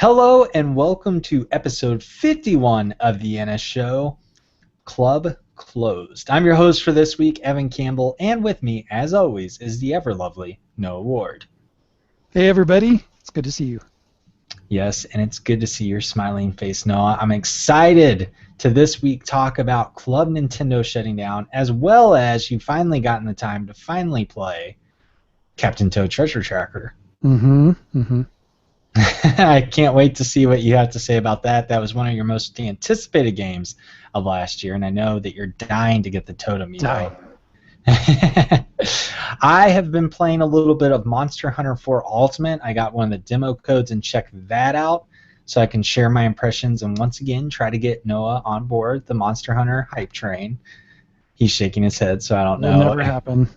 Hello and welcome to episode 51 of the NS Show, Club Closed. I'm your host for this week, Evan Campbell, and with me, as always, is the ever-lovely Noah Ward. Hey everybody, it's good to see you. Yes, and it's good to see your smiling face, Noah. I'm excited to this week talk about Club Nintendo shutting down, as well as you finally gotten the time to finally play Captain Toad Treasure Tracker. I can't wait to see what you have to say about that. That was one of your most anticipated games of last year, and I know that you're dying to get the Totem Amiibo. I have been playing a little bit of Monster Hunter 4 Ultimate. I got one of the demo codes and checked that out so I can share my impressions and once again try to get Noah on board the Monster Hunter hype train. He's shaking his head, so I don't know. It'll never happen.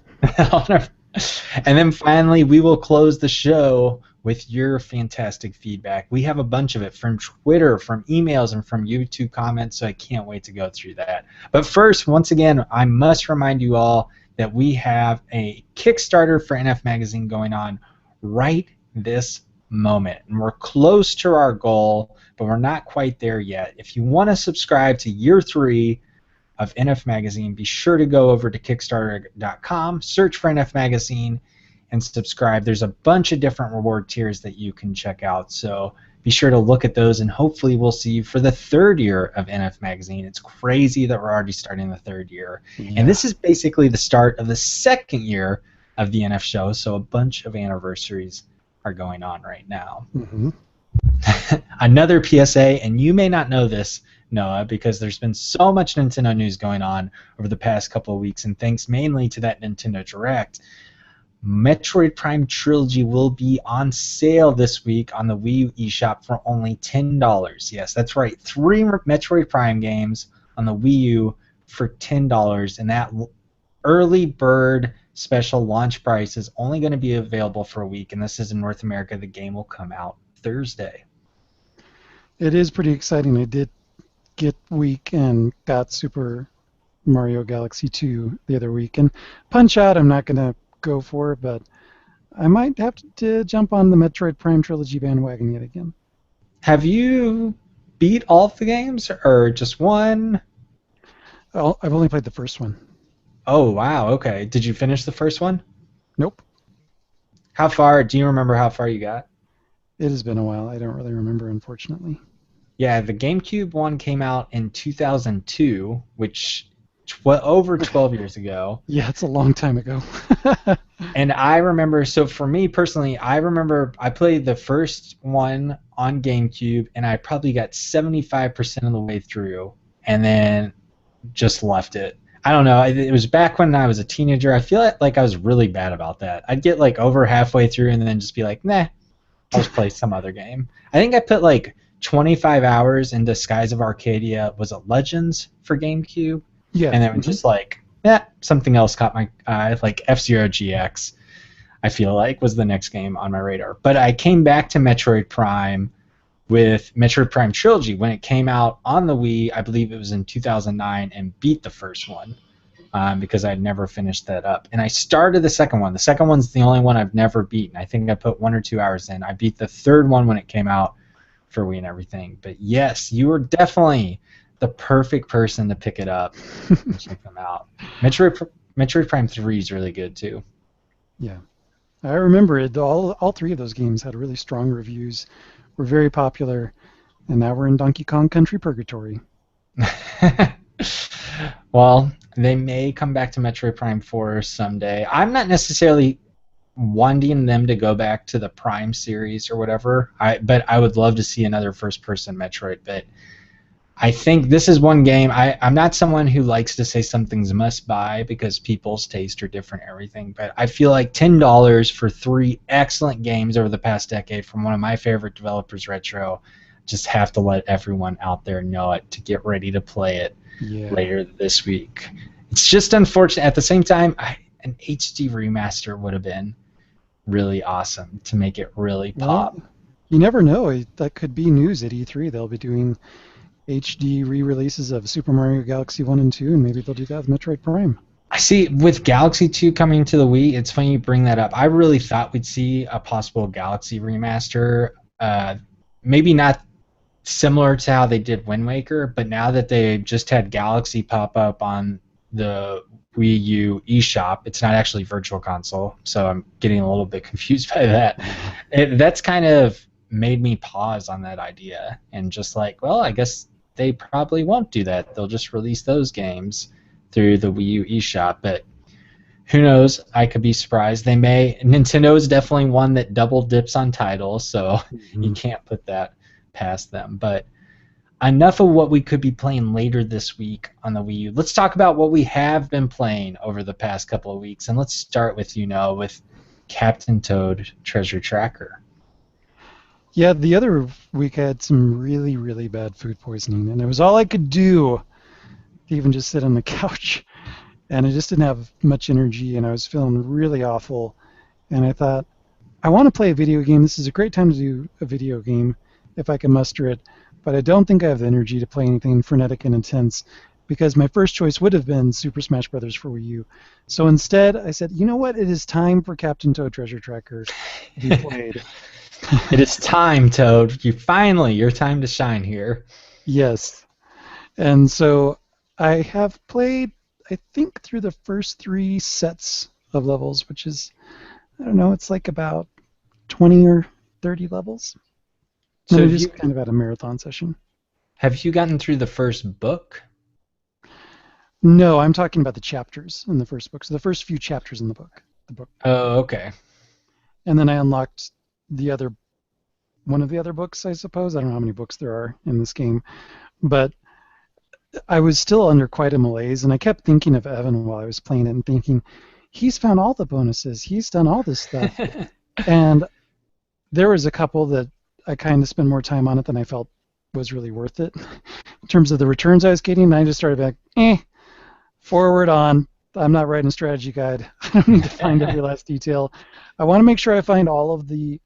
And then finally, we will close the show with your fantastic feedback. We have a bunch of it from Twitter, from emails, and from YouTube comments, so I can't wait to go through that. But first, once again, I must remind you all that we have a Kickstarter for NF Magazine going on right this moment. And we're close to our goal, but we're not quite there yet. If you want to subscribe to year 3 of NF Magazine, be sure to go over to Kickstarter.com, search for NF Magazine, and subscribe. There's a bunch of different reward tiers that you can check out, so be sure to look at those, and hopefully we'll see you for the 3rd year of NF Magazine. It's crazy that we're already starting the 3rd year. Yeah. And this is basically the start of the 2nd year of the NF show, so a bunch of anniversaries are going on right now. Another PSA, and you may not know this, Noah, because there's been so much Nintendo news going on over the past couple of weeks, and thanks mainly to that Nintendo Direct, Metroid Prime Trilogy will be on sale this week on the Wii U eShop for only $10. Yes, that's right. 3 Metroid Prime games on the Wii U for $10, and that early bird special launch price is only going to be available for a week, and this is in North America. The game will come out Thursday. It is pretty exciting. I did get week and got Super Mario Galaxy 2 the other week, and Punch-Out I'm not going to go for, but I might have to jump on the Metroid Prime Trilogy bandwagon yet again. Have you beat all of the games, or just one? I've only played the first one. Oh, wow, okay. Did you finish the first one? Nope. How far? Do you remember how far you got? It has been a while. I don't really remember, unfortunately. Yeah, the GameCube one came out in 2002, which over 12 years ago. Yeah, it's a long time ago. And I remember, so for me personally, I remember I played the first one on GameCube, and I probably got 75% of the way through, and then just left it. I don't know. It was back when I was a teenager. I feel like I was really bad about that. I'd get like over halfway through and then just be like, nah, I'll just play some other game. I think I put like 25 hours into Skies of Arcadia. Was it Legends for GameCube? Yeah. And then just like, something else caught my eye, like F-Zero GX, I feel like, was the next game on my radar. But I came back to Metroid Prime with Metroid Prime Trilogy when it came out on the Wii. I believe it was in 2009, and beat the first one because I'd never finished that up. And I started the second one. The second one's the only one I've never beaten. I think I put 1 or 2 hours in. I beat the third one when it came out for Wii and everything. But yes, you were definitely the perfect person to pick it up and check them out. Metroid Prime 3 is really good too. Yeah, I remember it. All 3 of those games had really strong reviews, were very popular, and now we're in Donkey Kong Country Purgatory. Well, they may come back to Metroid Prime 4 someday. I'm not necessarily wanting them to go back to the Prime series or whatever, but I would love to see another first-person Metroid. But I think this is one game. I'm not someone who likes to say something's must buy because people's tastes are different and everything, but I feel like $10 for 3 excellent games over the past decade from one of my favorite developers, Retro, just have to let everyone out there know it to get ready to play it later this week. It's just unfortunate. At the same time, an HD remaster would have been really awesome to make it really pop. Well, you never know. That could be news at E3. They'll be doing HD re-releases of Super Mario Galaxy 1 and 2, and maybe they'll do that with Metroid Prime. I see, with Galaxy 2 coming to the Wii, it's funny you bring that up. I really thought we'd see a possible Galaxy remaster maybe not similar to how they did Wind Waker, but now that they just had Galaxy pop up on the Wii U eShop, it's not actually Virtual Console, so I'm getting a little bit confused by that. That's kind of made me pause on that idea and just like, well, I guess they probably won't do that. They'll just release those games through the Wii U eShop, but who knows? I could be surprised. They may. Nintendo is definitely one that double dips on titles, so you can't put that past them. But enough of what we could be playing later this week on the Wii U. Let's talk about what we have been playing over the past couple of weeks, and let's start with with Captain Toad Treasure Tracker. Yeah, the other week I had some really, really bad food poisoning, and it was all I could do to even just sit on the couch. And I just didn't have much energy, and I was feeling really awful. And I thought, I want to play a video game. This is a great time to do a video game if I can muster it. But I don't think I have the energy to play anything frenetic and intense, because my first choice would have been Super Smash Bros. For Wii U. So instead, I said, you know what? It is time for Captain Toad Treasure Tracker to be played. It is time, Toad. Your time to shine here. Yes. And so I have played, I think, through the first 3 sets of levels, which is, I don't know, it's like about 20 or 30 levels. So it is kind of at a marathon session. Have you gotten through the first book? No, I'm talking about the chapters in the first book. So the first few chapters in the book. Oh, okay. And then I unlocked one of the other books, I suppose. I don't know how many books there are in this game. But I was still under quite a malaise, and I kept thinking of Evan while I was playing it and thinking, he's found all the bonuses. He's done all this stuff. And there was a couple that I kind of spent more time on it than I felt was really worth it. In terms of the returns I was getting, and I just started back, forward on. I'm not writing a strategy guide. I don't need to find every last detail. I want to make sure I find all of the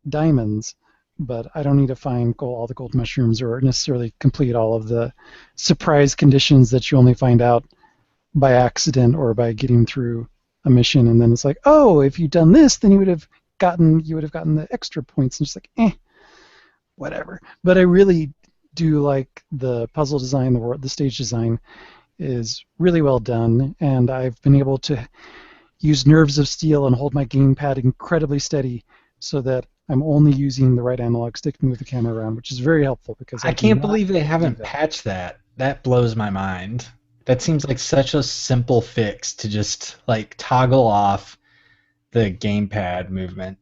diamonds, but I don't need to find all the gold mushrooms or necessarily complete all of the surprise conditions that you only find out by accident or by getting through a mission, and then it's like, oh, if you'd done this, then you would have gotten the extra points, and just like, whatever. But I really do like the puzzle design, the stage design is really well done, and I've been able to use nerves of steel and hold my gamepad incredibly steady so that I'm only using the right analog stick to move the camera around, which is very helpful because I can't believe they haven't patched that. That blows my mind. That seems like such a simple fix to just like toggle off the gamepad movement.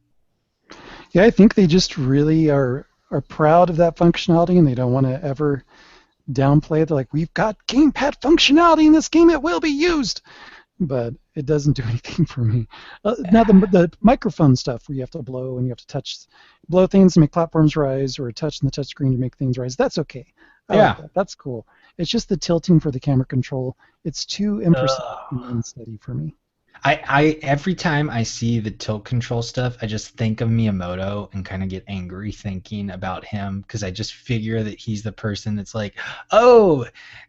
Yeah, I think they just really are proud of that functionality, and they don't want to ever downplay it. They're like, we've got gamepad functionality in this game, it will be used. But it doesn't do anything for me. Now the microphone stuff where you have to blow and you have to blow things to make platforms rise, or touch in the touchscreen to make things rise, that's okay. I like that. That's cool. It's just the tilting for the camera control. It's too imprecise and unsteady for me. I every time I see the tilt control stuff, I just think of Miyamoto and kind of get angry thinking about him, because I just figure that he's the person that's like, oh,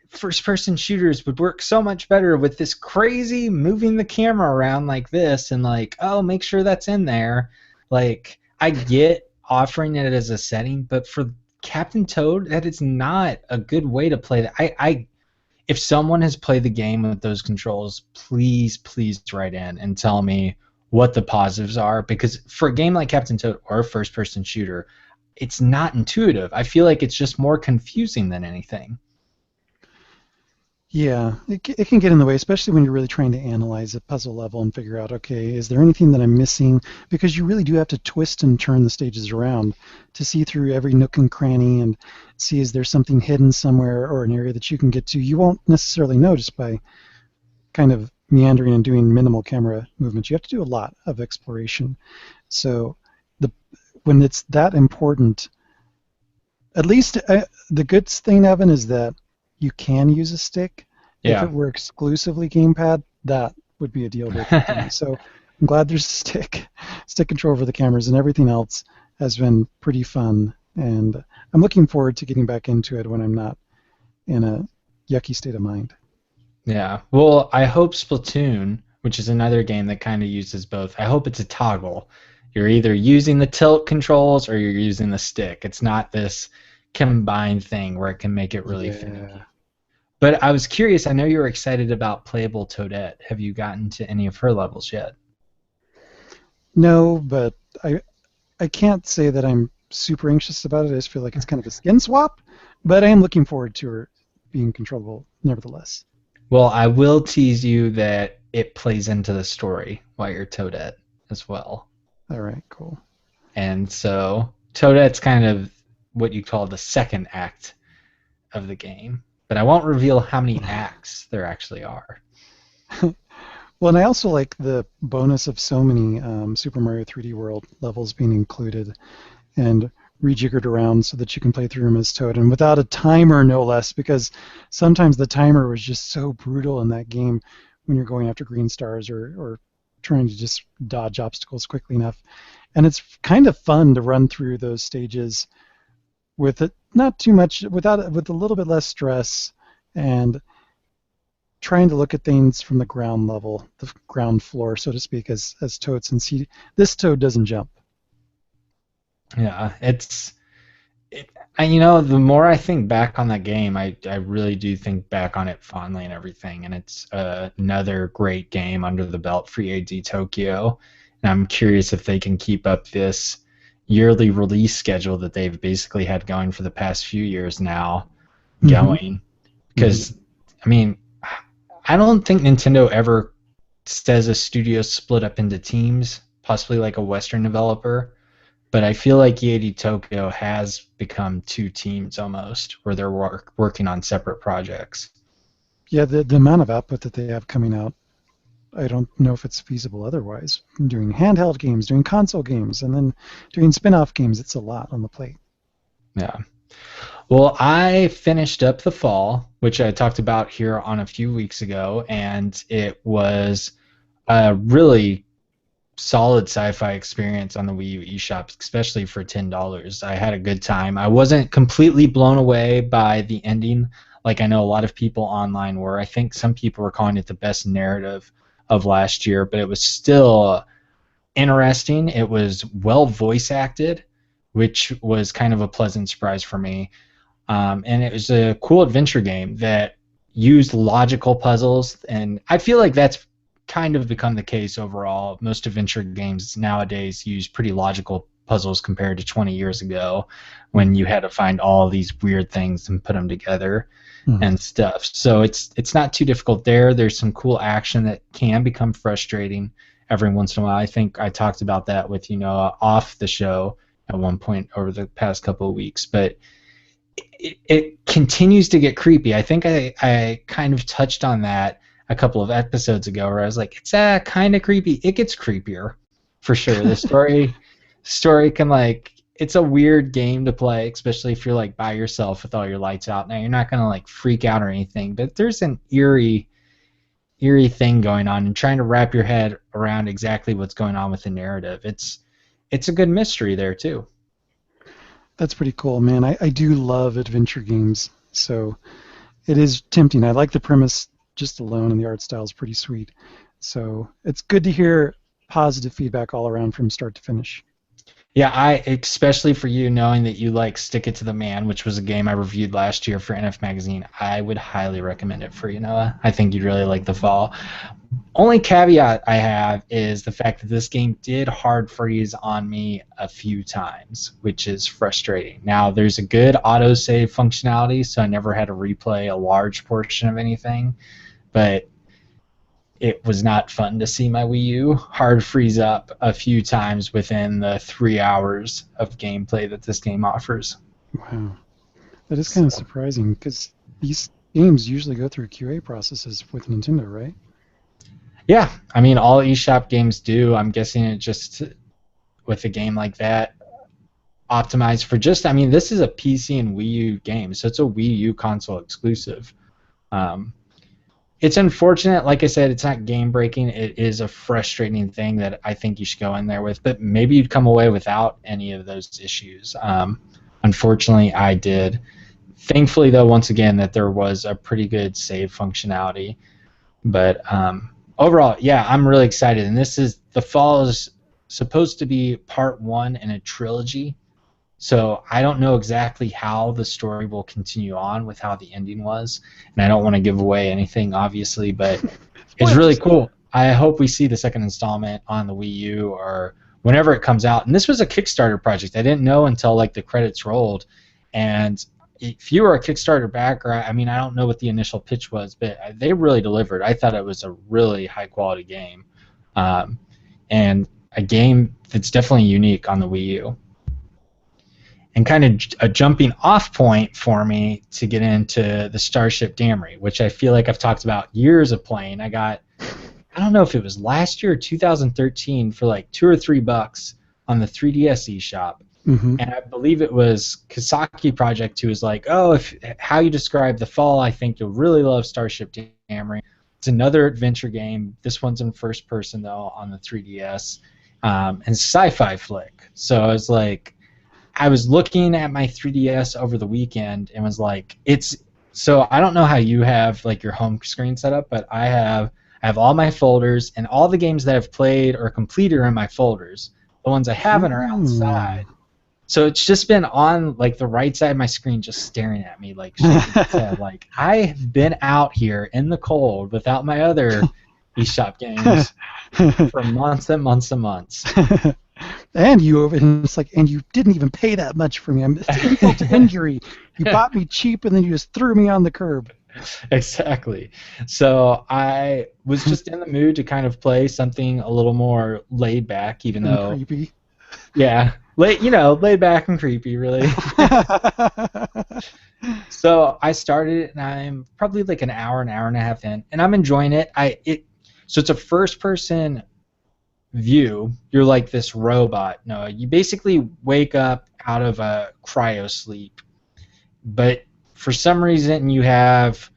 first-person shooters would work so much better with this crazy moving the camera around like this, and like, oh, make sure that's in there. Like, I get offering it as a setting, but for Captain Toad, that is not a good way to play that. If someone has played the game with those controls, please write in and tell me what the positives are, because for a game like Captain Toad or a first-person shooter, it's not intuitive. I feel like it's just more confusing than anything. Yeah, it can get in the way, especially when you're really trying to analyze a puzzle level and figure out, okay, is there anything that I'm missing? Because you really do have to twist and turn the stages around to see through every nook and cranny and see, is there something hidden somewhere or an area that you can get to. You won't necessarily know just by kind of meandering and doing minimal camera movements. You have to do a lot of exploration. So when it's that important, at least the good thing, Evan, is that you can use a stick. Yeah. If it were exclusively gamepad, that would be a deal breaker for me. So I'm glad there's a stick control over the cameras, and everything else has been pretty fun. And I'm looking forward to getting back into it when I'm not in a yucky state of mind. Yeah. Well, I hope Splatoon, which is another game that kind of uses both, I hope it's a toggle. You're either using the tilt controls or you're using the stick. It's not this combined thing where it can make it really finicky. But I was curious, I know you were excited about playable Toadette. Have you gotten to any of her levels yet? No, but I can't say that I'm super anxious about it. I just feel like it's kind of a skin swap, but I am looking forward to her being controllable nevertheless. Well, I will tease you that it plays into the story while you're Toadette as well. All right, cool. And so Toadette's kind of what you call the second act of the game. But I won't reveal how many acts there actually are. Well, and I also like the bonus of so many Super Mario 3D World levels being included and rejiggered around so that you can play through them as Toad, and without a timer, no less, because sometimes the timer was just so brutal in that game when you're going after green stars or trying to just dodge obstacles quickly enough. And it's kind of fun to run through those stages with it not too much, with a little bit less stress, and trying to look at things from the ground level, the ground floor, so to speak, as Toad, since this Toad doesn't jump. Yeah, the more I think back on that game, I really do think back on it fondly and everything, and it's another great game under the belt for EAD Tokyo, and I'm curious if they can keep up this yearly release schedule that they've basically had going for the past few years now, going, because, I mean, I don't think Nintendo ever says a studio split up into teams, possibly like a Western developer. But I feel like EAD Tokyo has become two teams almost, where they're working on separate projects. Yeah, the amount of output that they have coming out, I don't know if it's feasible otherwise. Doing handheld games, doing console games, and then doing spin-off games, it's a lot on the plate. Yeah. Well, I finished up The Fall, which I talked about here on a few weeks ago, and it was a really solid sci-fi experience on the Wii U eShop, especially for $10. I had a good time. I wasn't completely blown away by the ending, like I know a lot of people online were. I think some people were calling it the best narrative of last year, but it was still interesting. It was well voice acted, which was kind of a pleasant surprise for me. And it was a cool adventure game that used logical puzzles, and I feel like that's kind of become the case overall. Most adventure games nowadays use pretty logical puzzles compared to 20 years ago when you had to find all these weird things and put them together and stuff. So it's not too difficult there. There's some cool action that can become frustrating every once in a while. I think I talked about that with off the show at one point over the past couple of weeks, but it continues to get creepy. I think I kind of touched on that a couple of episodes ago where I was like, it's kind of creepy. It gets creepier for sure. The story can it's a weird game to play, especially if you're like by yourself with all your lights out. Now you're not gonna like freak out or anything, but there's an eerie thing going on, and trying to wrap your head around exactly what's going on with the narrative. It's a good mystery there too. That's pretty cool, man. I do love adventure games, so it is tempting. I like the premise just alone, and the art style is pretty sweet. So it's good to hear positive feedback all around from start to finish. Yeah, especially for you, knowing that you like Stick It to the Man, which was a game I reviewed last year for NF Magazine, I would highly recommend it for you, Noah. I think you'd really like The Fall. Only caveat I have is the fact that this game did hard freeze on me a few times, which is frustrating. Now, there's a good autosave functionality, so I never had to replay a large portion of anything, but it was not fun to see my Wii U hard freeze up a few times within the 3 hours of gameplay that this game offers. Wow. That is kind of surprising, because these games usually go through QA processes with Nintendo, right? Yeah, I mean, all eShop games do. I'm guessing it just, with a game like that, optimized for this is a PC and Wii U game, so it's a Wii U console exclusive. It's unfortunate, like I said, it's not game-breaking. It is a frustrating thing that I think you should go in there with, but maybe you'd come away without any of those issues. Unfortunately, I did. Thankfully, though, once again, that there was a pretty good save functionality. But overall, yeah, I'm really excited. And The Fall is supposed to be part one in a trilogy. So I don't know exactly how the story will continue on with how the ending was, and I don't want to give away anything, obviously, but it's really cool. I hope we see the second installment on the Wii U or whenever it comes out. And this was a Kickstarter project. I didn't know until like the credits rolled. And if you were a Kickstarter backer, I mean, I don't know what the initial pitch was, but they really delivered. I thought it was a really high quality game, and a game that's definitely unique on the Wii U. And kind of a jumping off point for me to get into the Starship Damri, which I feel like I've talked about years of playing. I don't know if it was last year or 2013 for like $2 or $3 on the 3DS eShop. Mm-hmm. And I believe it was Kasaki Project who was like, oh, if how you describe the fall, I think you'll really love Starship Damri. It's another adventure game. This one's in first person, though, on the 3DS. And sci-fi flick. So I was like, I was looking at my 3DS over the weekend and was like, so I don't know how you have like your home screen set up, but I have all my folders, and all the games that I've played or completed are in my folders. The ones I haven't are outside. So it's just been on like the right side of my screen, just staring at me, like shaking its head. Like I have been out here in the cold without my other eShop games for months and months and months. And it's like, and you didn't even pay that much for me. It's insult to injury. You bought me cheap, and then you just threw me on the curb. Exactly. So I was just in the mood to kind of play something a little more laid back, even though creepy. Yeah, laid back and creepy, really. So I started it, and I'm probably like an hour and a half in, and I'm enjoying it. So it's a first-person view. You're like this robot. No, you basically wake up out of a cryo sleep, but for some reason you have.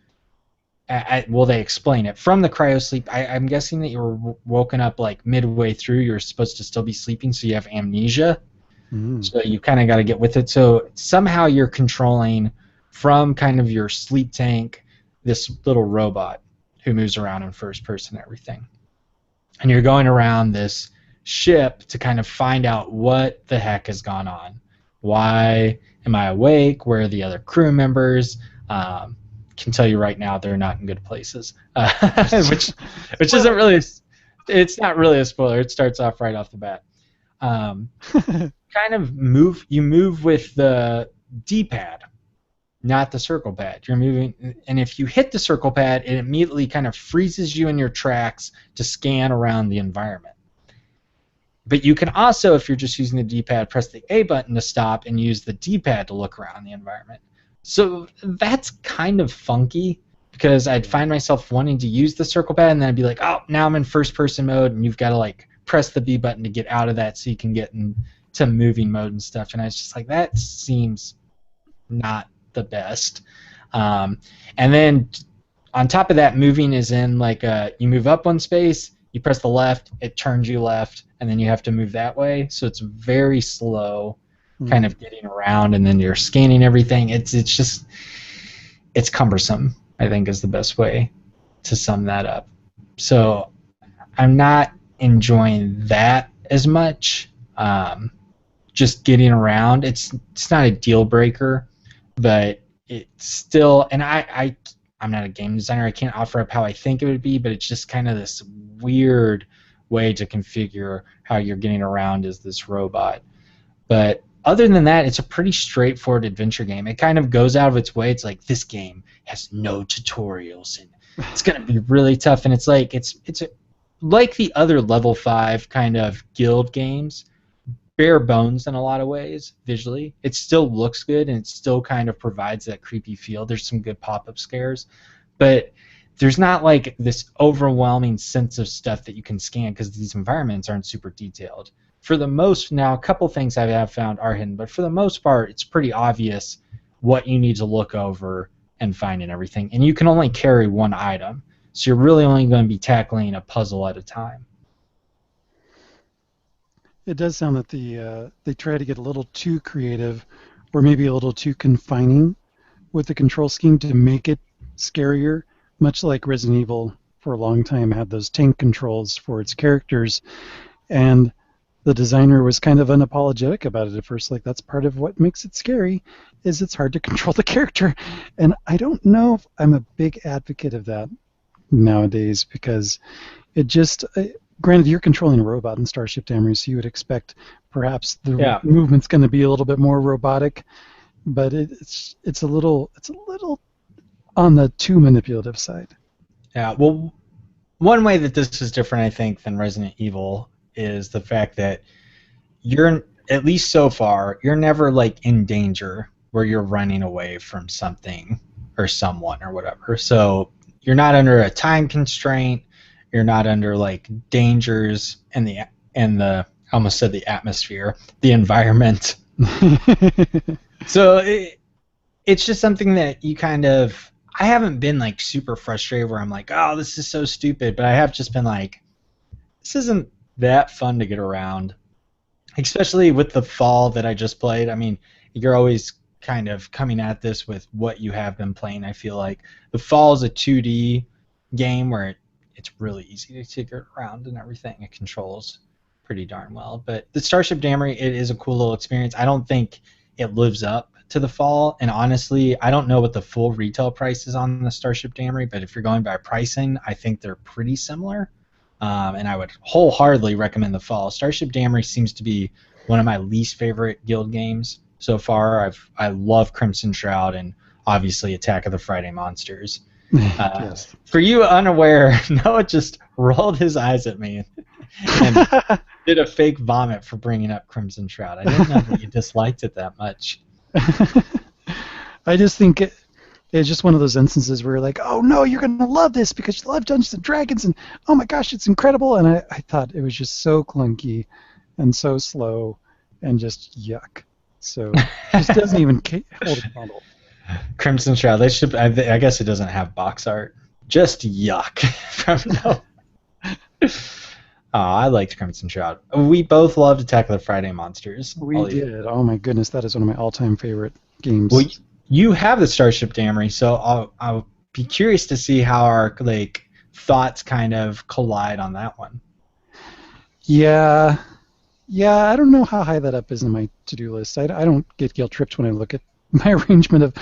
Well, they explain it from the cryo sleep. I'm guessing that you were woken up like midway through. You're supposed to still be sleeping, so you have amnesia. So you kind of got to get with it. So somehow you're controlling from kind of your sleep tank this little robot who moves around in first person and everything. And you're going around this ship to kind of find out what the heck has gone on. Why am I awake? Where are the other crew members? Can tell you right now they're not in good places, which isn't really. It's not really a spoiler. It starts off right off the bat. Kind of you move with the D-pad, not the circle pad. You're moving, and if you hit the circle pad, it immediately kind of freezes you in your tracks to scan around the environment. But you can also, if you're just using the D-pad, press the A button to stop and use the D-pad to look around the environment. So that's kind of funky because I'd find myself wanting to use the circle pad, and then I'd be like, oh, now I'm in first-person mode, and you've got to like press the B button to get out of that so you can get into moving mode and stuff. And I was just like, that seems not the best. And then on top of that, moving is in like you move up one space, you press the left, it turns you left, and then you have to move that way. So it's very slow. Kind of getting around, and then you're scanning everything. It's cumbersome, I think, is the best way to sum that up. So I'm not enjoying that as much. Just getting around. It's not a deal breaker, but it's still. And I'm not a game designer. I can't offer up how I think it would be, but it's just kind of this weird way to configure how you're getting around as this robot. But other than that, it's a pretty straightforward adventure game. It kind of goes out of its way. It's like, this game has no tutorials, and it's going to be really tough. And it's like like the other Level 5 kind of guild games, bare bones in a lot of ways visually. It still looks good, and it still kind of provides that creepy feel. There's some good pop-up scares, but there's not like this overwhelming sense of stuff that you can scan because these environments aren't super detailed. For the most, now a couple things I have found are hidden, but for the most part, it's pretty obvious what you need to look over and find and everything. And you can only carry one item, so you're really only going to be tackling a puzzle at a time. It does sound that they try to get a little too creative, or maybe a little too confining with the control scheme to make it scarier, much like Resident Evil for a long time had those tank controls for its characters. And the designer was kind of unapologetic about it at first. Like, that's part of what makes it scary, is it's hard to control the character. And I don't know if I'm a big advocate of that nowadays, because it just, granted, you're controlling a robot in Starship Damri, so you would expect perhaps the movement's going to be a little bit more robotic, but it's a little on the too manipulative side. Yeah, well, one way that this is different, I think, than Resident Evil is the fact that you're, at least so far, you're never like in danger where you're running away from something or someone or whatever. So you're not under a time constraint. You're not under like dangers in the I almost said the atmosphere, the environment. So it's just something that you kind of, I haven't been like super frustrated where I'm like, oh, this is so stupid, but I have just been like, this isn't that fun to get around, especially with the Fall that I just played. I mean, you're always kind of coming at this with what you have been playing. I feel like the Fall is a 2D game where it's really easy to get around and everything. It controls pretty darn well. But the Starship Damri, it is a cool little experience. I don't think it lives up to the Fall, and honestly, I don't know what the full retail price is on the Starship Damri, but if you're going by pricing, I think they're pretty similar. And I would wholeheartedly recommend the Fall. Starship Damri seems to be one of my least favorite Guild games so far. I love Crimson Shroud and obviously Attack of the Friday Monsters. Yes. For you unaware, Noah just rolled his eyes at me and did a fake vomit for bringing up Crimson Shroud. I didn't know that you disliked it that much. I just think it's just one of those instances where you're like, oh no, you're going to love this because you love Dungeons and Dragons, and oh my gosh, it's incredible. And I thought it was just so clunky and so slow and just yuck. So it just doesn't even hold a candle. Crimson Shroud, they should, I guess it doesn't have box art. Just yuck. Oh, I liked Crimson Shroud. We both loved Attack of the Friday Monsters. We did. Oh my goodness, that is one of my all-time favorite games. Well, you have the Starship Damri, so I'll be curious to see how our like thoughts kind of collide on that one. Yeah, I don't know how high that up is in my to-do list. I don't get guilt-tripped when I look at my arrangement of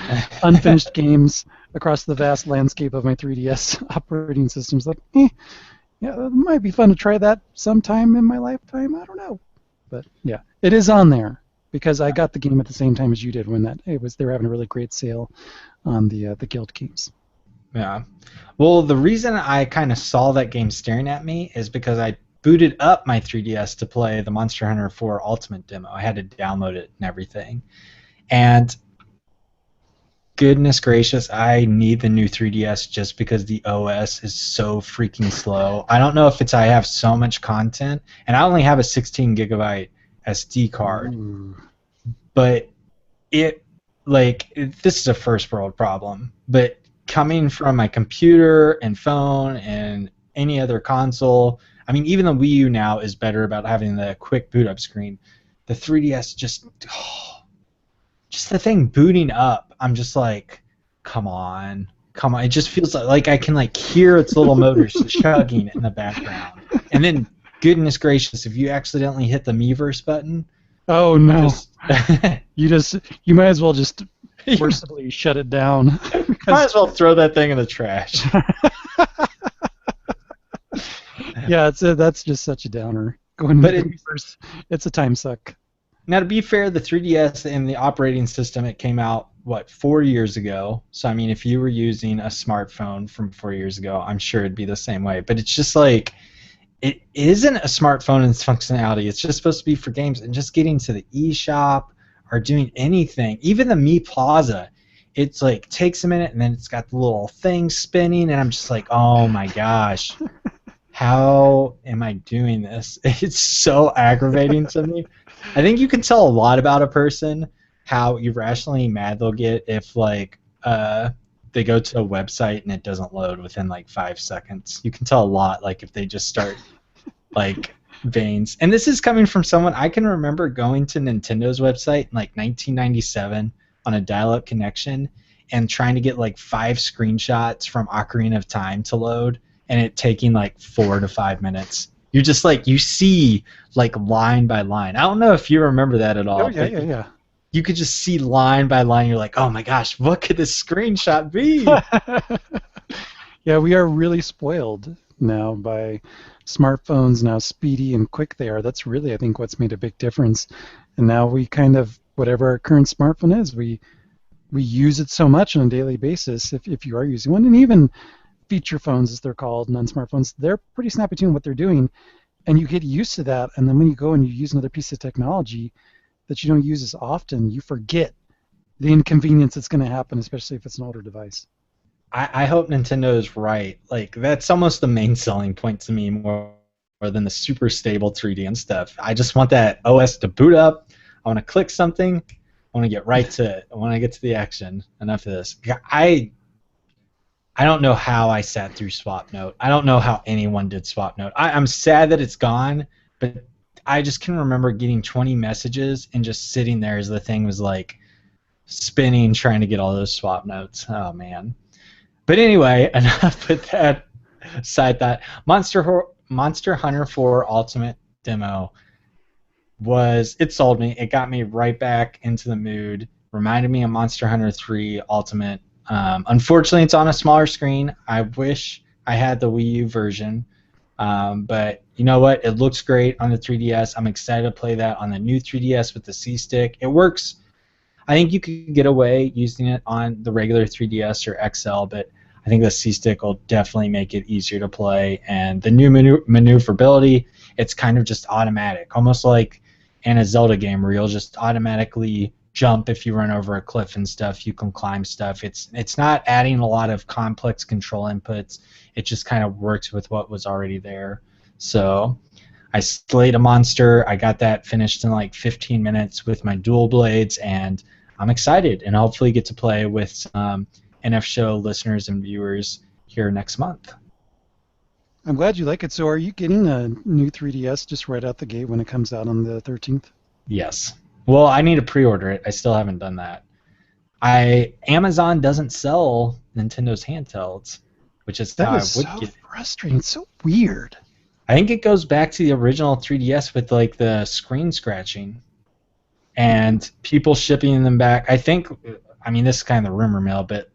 unfinished games across the vast landscape of my 3DS operating systems. Like, yeah, it might be fun to try that sometime in my lifetime. I don't know, but yeah, it is on there because I got the game at the same time as you did when they were having a really great sale on the Guild games. Yeah, well, the reason I kind of saw that game staring at me is because I booted up my 3DS to play the Monster Hunter 4 Ultimate demo. I had to download it and everything, and goodness gracious, I need the new 3DS just because the OS is so freaking slow. I don't know if it's I have so much content, and I only have a 16 gigabyte SD card. Ooh. But this is a first world problem. But coming from my computer and phone and any other console, I mean, even the Wii U now is better about having the quick boot up screen. The 3DS just the thing booting up, I'm just like, come on. It just feels like I can like hear its little motors chugging in the background. And then, goodness gracious, if you accidentally hit the Miiverse button, oh no, you might as well just forcibly shut it down. Might as well throw that thing in the trash. Yeah, that's just such a downer. Going to Miiverse, it's a time suck. Now, to be fair, the 3DS and the operating system, it came out, 4 years ago? So, I mean, if you were using a smartphone from 4 years ago, I'm sure it'd be the same way. But it's just like, it isn't a smartphone in its functionality. It's just supposed to be for games. And just getting to the eShop or doing anything, even the Mi Plaza, it's like, takes a minute, and then it's got the little thing spinning, and I'm just like, oh my gosh. How am I doing this? It's so aggravating to me. I think you can tell a lot about a person how irrationally mad they'll get if they go to a website and it doesn't load within 5 seconds. You can tell a lot if they just start veins. And this is coming from someone I can remember going to Nintendo's website in 1997 on a dial-up connection and trying to get 5 screenshots from Ocarina of Time to load, and it taking 4 to 5 minutes. You just like you see like line by line. I don't know if you remember that at Oh all, yeah, but yeah, yeah. you could just see line by line. You're like, oh my gosh, what could this screenshot be? Yeah, we are really spoiled now by smartphones and how speedy and quick they are. That's really, I think, what's made a big difference. And now we kind of, whatever our current smartphone is, we use it so much on a daily basis if you are using one. And even feature phones, as they're called, non-smartphones, they're pretty snappy to what they're doing. And you get used to that. And then when you go and you use another piece of technology that you don't use as often, you forget the inconvenience that's going to happen, especially if it's an older device. I hope Nintendo is right. Like that's almost the main selling point to me more than the super stable 3D and stuff. I just want that OS to boot up. I want to click something. I want to get right to it. I want to get to the action. Enough of this. I don't know how I sat through SwapNote. I don't know how anyone did SwapNote. I'm sad that it's gone, but I just can remember getting 20 messages and just sitting there as the thing was like spinning, trying to get all those swap notes. Oh man. But anyway, enough with that side thought. Monster Hunter 4 Ultimate demo it sold me. It got me right back into the mood. Reminded me of Monster Hunter 3 Ultimate. Unfortunately, it's on a smaller screen. I wish I had the Wii U version. But you know what? It looks great on the 3DS. I'm excited to play that on the new 3DS with the C-Stick. It works. I think you could get away using it on the regular 3DS or XL, but I think the C-Stick will definitely make it easier to play. And the new maneuverability, it's kind of just automatic, almost like in a Zelda game where you'll just automatically jump if you run over a cliff and stuff. You can climb stuff. It's not adding a lot of complex control inputs. It just kind of works with what was already there. So I slayed a monster. I got that finished in like 15 minutes with my dual blades, and I'm excited and hopefully get to play with some NF Show listeners and viewers here next month. I'm glad you like it. So are you getting a new 3DS just right out the gate when it comes out on the 13th? Yes. Well, I need to pre-order it. I still haven't done that. Amazon doesn't sell Nintendo's handhelds, which is That how is I would so get it. frustrating. It's so weird. I think it goes back to the original 3DS with like the screen scratching and people shipping them back. I mean, this is kind of the rumor mill, but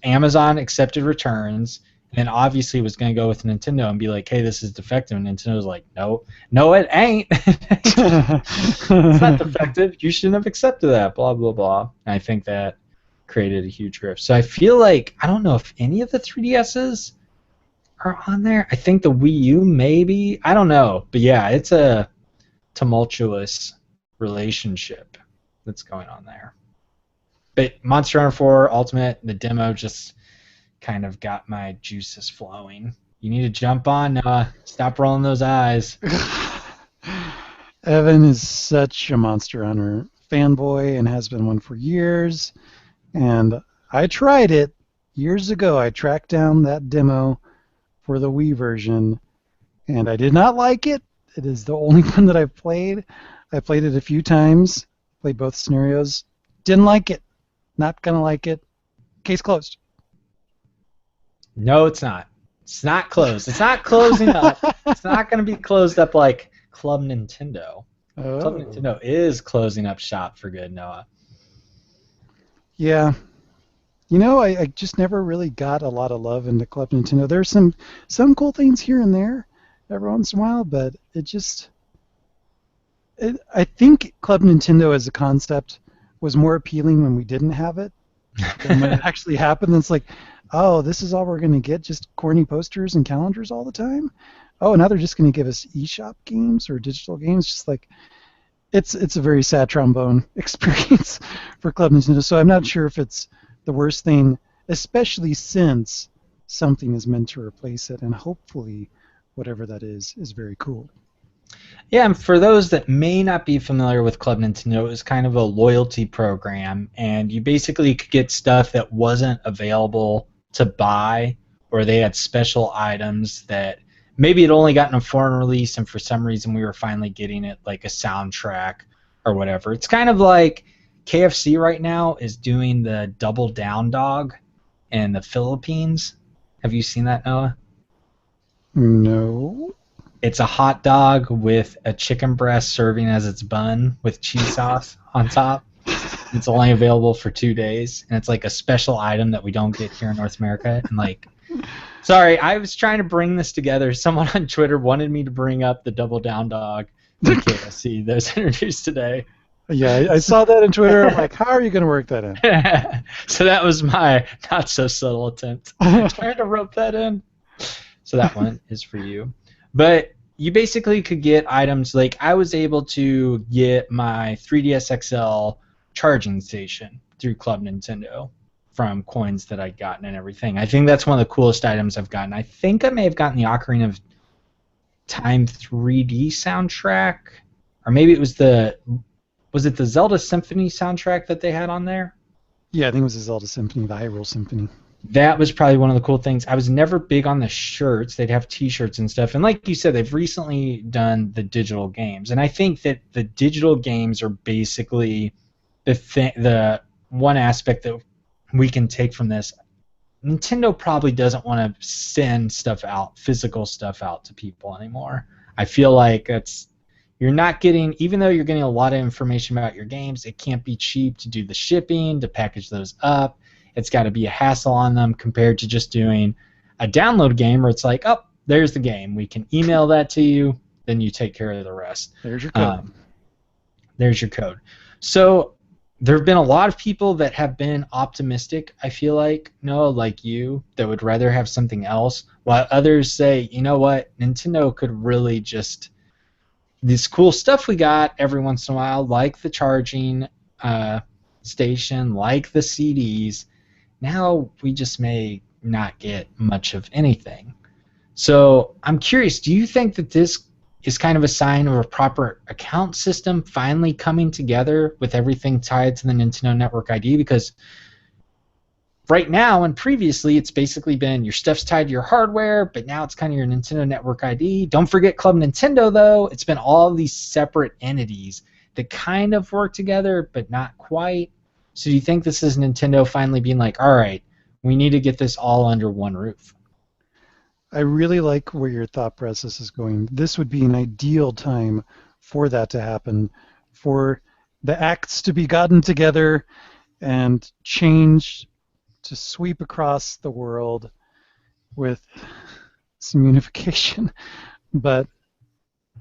Amazon accepted returns, and then obviously was going to go with Nintendo and be like, hey, this is defective. And Nintendo's like, no, it ain't. It's not defective. You shouldn't have accepted that, blah, blah, blah. And I think that created a huge rift. So I feel like, I don't know if any of the 3DSs are on there. I think the Wii U maybe. I don't know. But yeah, it's a tumultuous relationship that's going on there. But Monster Hunter 4 Ultimate, the demo just kind of got my juices flowing. You need to jump on, Noah. Stop rolling those eyes. Evan is such a Monster Hunter fanboy and has been one for years. And I tried it years ago. I tracked down that demo for the Wii version, and I did not like it. It is the only one that I've played. I played it a few times, played both scenarios. Didn't like it. Not going to like it. Case closed. No, it's not. It's not closed. It's not closing up. It's not going to be closed up like Club Nintendo. Oh. Club Nintendo is closing up shop for good, Noah. Yeah. You know, I just never really got a lot of love into Club Nintendo. There's some cool things here and there every once in a while, but I think Club Nintendo as a concept was more appealing when we didn't have it than when it actually happened. It's like, oh, this is all we're going to get, just corny posters and calendars all the time? Oh, now they're just going to give us eShop games or digital games? Just like, it's a very sad trombone experience for Club Nintendo. So I'm not sure if it's the worst thing, especially since something is meant to replace it, and hopefully whatever that is very cool. Yeah, and for those that may not be familiar with Club Nintendo, it was kind of a loyalty program, and you basically could get stuff that wasn't available to buy, or they had special items that maybe it only gotten a foreign release, and for some reason we were finally getting it, like a soundtrack or whatever. It's kind of like KFC right now is doing the Double Down Dog in the Philippines. Have you seen that, Noah? No. It's a hot dog with a chicken breast serving as its bun with cheese sauce on top. It's only available for 2 days, and it's like a special item that we don't get here in North America. And like, sorry, I was trying to bring this together. Someone on Twitter wanted me to bring up the Double Down Dog from KFC that was introduced today. Yeah, I saw that on Twitter. I'm like, how are you going to work that in? So that was my not so subtle attempt. Trying to rope that in. So that one is for you. But you basically could get items like I was able to get my 3DS XL charging station through Club Nintendo from coins that I'd gotten and everything. I think that's one of the coolest items I've gotten. I think I may have gotten the Ocarina of Time 3D soundtrack, or maybe it was the Zelda Symphony soundtrack that they had on there? Yeah, I think it was the Zelda Symphony, the Hyrule Symphony. That was probably one of the cool things. I was never big on the shirts. They'd have T-shirts and stuff. And like you said, they've recently done the digital games. And I think that the digital games are basically the one aspect that we can take from this. Nintendo probably doesn't want to send stuff out, physical stuff out to people anymore. I feel like you're not getting, even though you're getting a lot of information about your games, it can't be cheap to do the shipping, to package those up. It's got to be a hassle on them compared to just doing a download game where it's like, oh, there's the game. We can email that to you, then you take care of the rest. There's your code. There's your code. So there have been a lot of people that have been optimistic, I feel like, Noah, like you, that would rather have something else, while others say, you know what, Nintendo could really just, this cool stuff we got every once in a while, like the charging station, like the CDs, now we just may not get much of anything. So I'm curious, do you think that this is kind of a sign of a proper account system finally coming together with everything tied to the Nintendo Network ID? Because right now and previously it's basically been your stuff's tied to your hardware, but now it's kind of your Nintendo Network ID. Don't forget Club Nintendo, though. It's been all these separate entities that kind of work together, but not quite. So do you think this is Nintendo finally being like, all right, we need to get this all under one roof? I really like where your thought process is going. This would be an ideal time for that to happen, for the acts to be gotten together and change to sweep across the world with some unification. But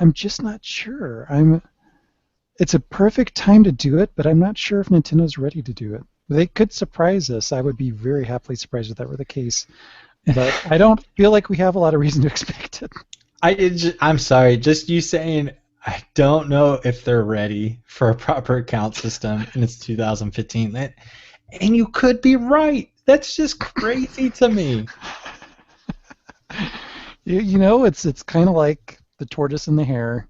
I'm just not sure. It's a perfect time to do it, but I'm not sure if Nintendo's ready to do it. They could surprise us. I would be very happily surprised if that were the case. But I don't feel like we have a lot of reason to expect it. I'm sorry, just you saying I don't know if they're ready for a proper account system and it's 2015. And you could be right. That's just crazy to me. You know, it's kind of like the tortoise and the hare.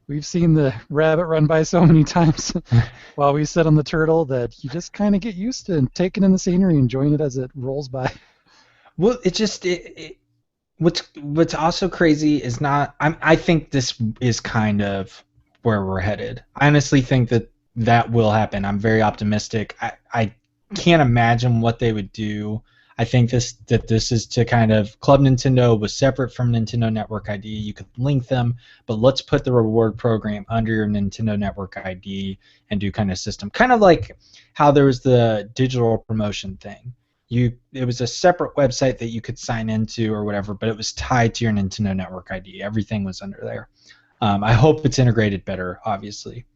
We've seen the rabbit run by so many times while we sit on the turtle that you just kind of get used to taking in the scenery, enjoying it as it rolls by. Well, what's also crazy is I think this is kind of where we're headed. I honestly think that will happen. I'm very optimistic. I can't imagine what they would do. I think this is to kind of, Club Nintendo was separate from Nintendo Network ID. You could link them, but let's put the reward program under your Nintendo Network ID and do kind of system. Kind of like how there was the digital promotion thing. It was a separate website that you could sign into or whatever, but it was tied to your Nintendo Network ID. Everything was under there. I hope it's integrated better, obviously.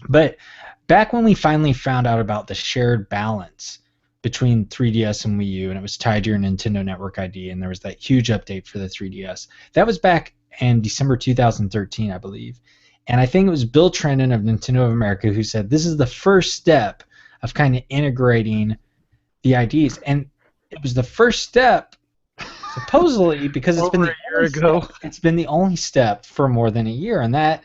But back when we finally found out about the shared balance between 3DS and Wii U, and it was tied to your Nintendo Network ID, and there was that huge update for the 3DS. That was back in December 2013, I believe. And I think it was Bill Trendon of Nintendo of America who said this is the first step of kind of integrating the IDs. And it was the first step, supposedly, because it's been it's been the only step for more than a year. And that,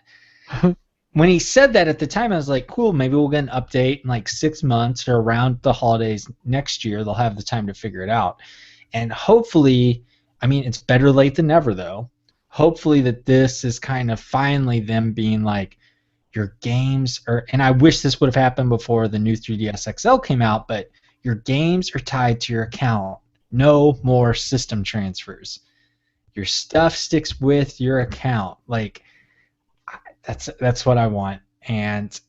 when he said that at the time, I was like, cool, maybe we'll get an update in like 6 months or around the holidays next year. They'll have the time to figure it out. And hopefully, I mean, it's better late than never, though. Hopefully that this is kind of finally them being like, your games are, and I wish this would have happened before the new 3DS XL came out, but your games are tied to your account. No more system transfers. your stuff sticks with your account. Like that's what I want, and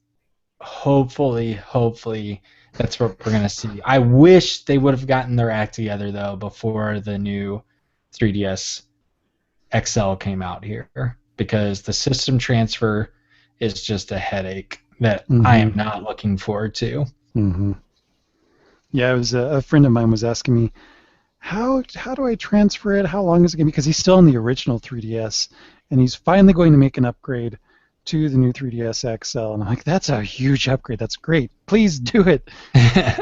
hopefully that's what we're gonna see. I wish they would have gotten their act together though before the new 3DS XL came out here, because the system transfer is just a headache that I am not looking forward to. Mm-hmm. Yeah, it was a friend of mine was asking me, how do I transfer it? How long is it going to be? Because he's still on the original 3DS, and he's finally going to make an upgrade to the new 3DS XL. And I'm like, that's a huge upgrade. That's great. Please do it.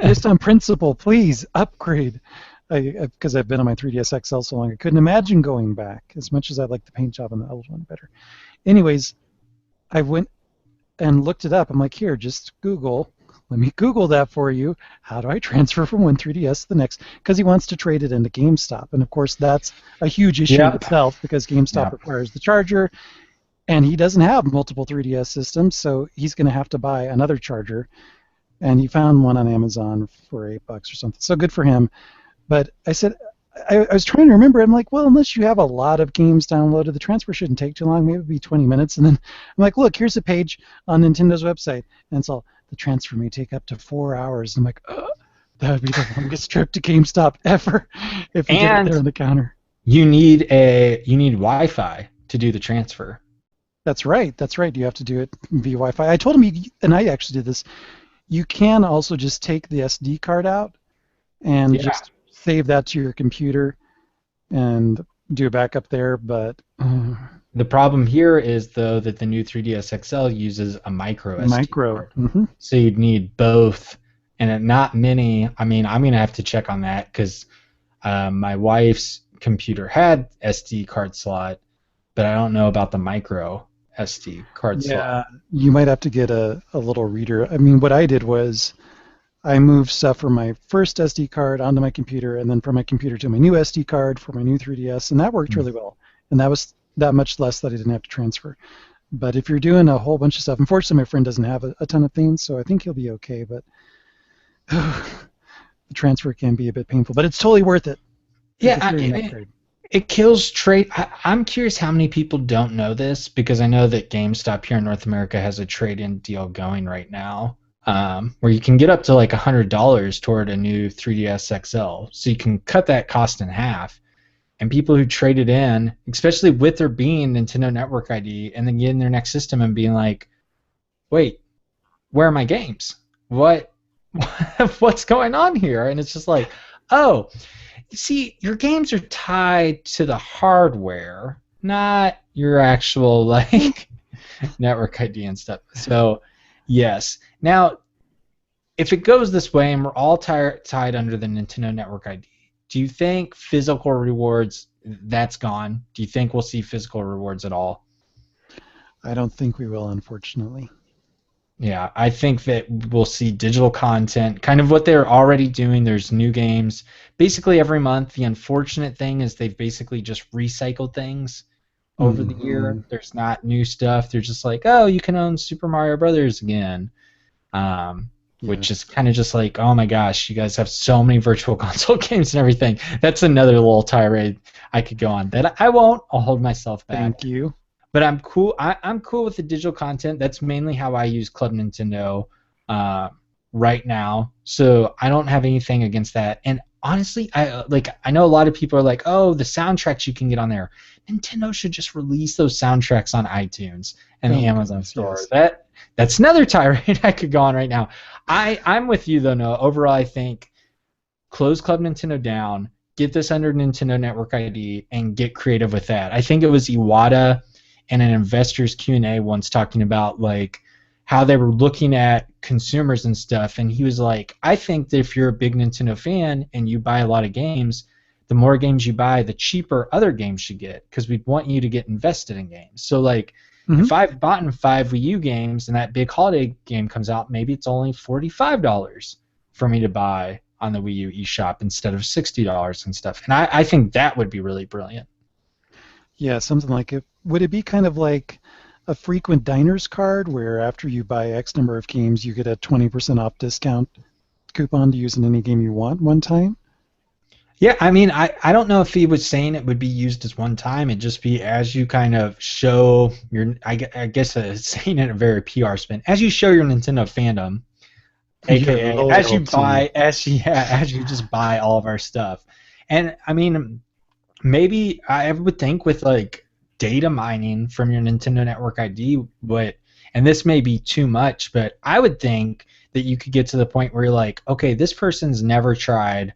Just on principle, please upgrade. Because I've been on my 3DS XL so long, I couldn't imagine going back, as much as I like the paint job on the old one better. Anyways, I went and looked it up. I'm like, here, just Google. Let me Google that for you. How do I transfer from one 3DS to the next? Because he wants to trade it into GameStop. And, of course, that's a huge issue in itself, because GameStop requires the charger, and he doesn't have multiple 3DS systems, so he's going to have to buy another charger. And he found one on Amazon for $8 or something. So good for him. But I said, I was trying to remember. I'm like, well, unless you have a lot of games downloaded, the transfer shouldn't take too long. Maybe it'd be 20 minutes. And then I'm like, look, here's a page on Nintendo's website. And it's all, the transfer may take up to 4 hours. I'm like, that would be the longest trip to GameStop ever if you get it there on the counter. You need Wi-Fi to do the transfer. That's right. You have to do it via Wi-Fi. I told him, and I actually did this, you can also just take the SD card out and just save that to your computer and do a backup there, but the problem here is, though, that the new 3DS XL uses a micro SD card. Mm-hmm. So you'd need both, and not many. I mean, I'm going to have to check on that, because my wife's computer had SD card slot, but I don't know about the micro SD card slot. Yeah, you might have to get a little reader. I mean, what I did was I moved stuff from my first SD card onto my computer, and then from my computer to my new SD card for my new 3DS, and that worked really well. And that was that much less that I didn't have to transfer. But if you're doing a whole bunch of stuff, unfortunately my friend doesn't have a ton of things, so I think he'll be okay, but the transfer can be a bit painful. But it's totally worth it. Yeah, it kills trade. I'm curious how many people don't know this, because I know that GameStop here in North America has a trade-in deal going right now. Where you can get up to like $100 toward a new 3DS XL, so you can cut that cost in half. And people who trade it in, especially with there being Nintendo Network ID, and then getting their next system and being like, "Wait, where are my games? What's going on here?" And it's just like, "Oh, see, your games are tied to the hardware, not your actual like network ID and stuff." So. Yes. Now, if it goes this way and we're all tied under the Nintendo Network ID, do you think physical rewards, that's gone? Do you think we'll see physical rewards at all? I don't think we will, unfortunately. Yeah, I think that we'll see digital content, kind of what they're already doing. There's new games basically every month. The unfortunate thing is they've basically just recycled things over the year. There's not new stuff. They're just like, oh, you can own Super Mario Brothers again, which is kind of just like, oh my gosh, you guys have so many virtual console games and everything. That's another little tirade I could go on. That I won't. I'll hold myself back. Thank you. But I'm cool. I'm cool with the digital content. That's mainly how I use Club Nintendo right now. So I don't have anything against that. And honestly, I know a lot of people are like, oh, the soundtracks you can get on there. Nintendo should just release those soundtracks on iTunes and the Amazon store. Yes. That's another tirade I could go on right now. I'm with you though, Noah. Overall, I think close Club Nintendo down, get this under Nintendo Network ID, and get creative with that. I think it was Iwata in an investors Q&A once talking about like how they were looking at consumers and stuff, and he was like, I think that if you're a big Nintendo fan and you buy a lot of games, the more games you buy, the cheaper other games should get, because we'd want you to get invested in games. So like, if I've bought 5 Wii U games and that big holiday game comes out, maybe it's only $45 for me to buy on the Wii U eShop instead of $60 and stuff. And I think that would be really brilliant. Yeah, something like it. Would it be kind of like a frequent diners card where after you buy X number of games, you get a 20% off discount coupon to use in any game you want one time? Yeah, I mean, I don't know if he was saying it would be used as one time. It'd just be as you kind of show your, I guess saying it in a very PR spin, as you show your Nintendo fandom, Your aka as you loyalty. buy, as you just buy all of our stuff. And I mean, maybe I would think with like data mining from your Nintendo Network ID, but and this may be too much, but I would think that you could get to the point where you're like, okay, this person's never tried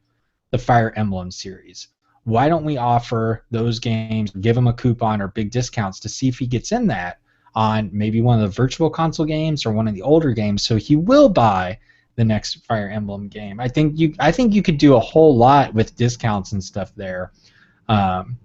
the Fire Emblem series. Why don't we offer those games, give him a coupon or big discounts to see if he gets in that on maybe one of the virtual console games or one of the older games, so he will buy the next Fire Emblem game. I think you could do a whole lot with discounts and stuff there. Um,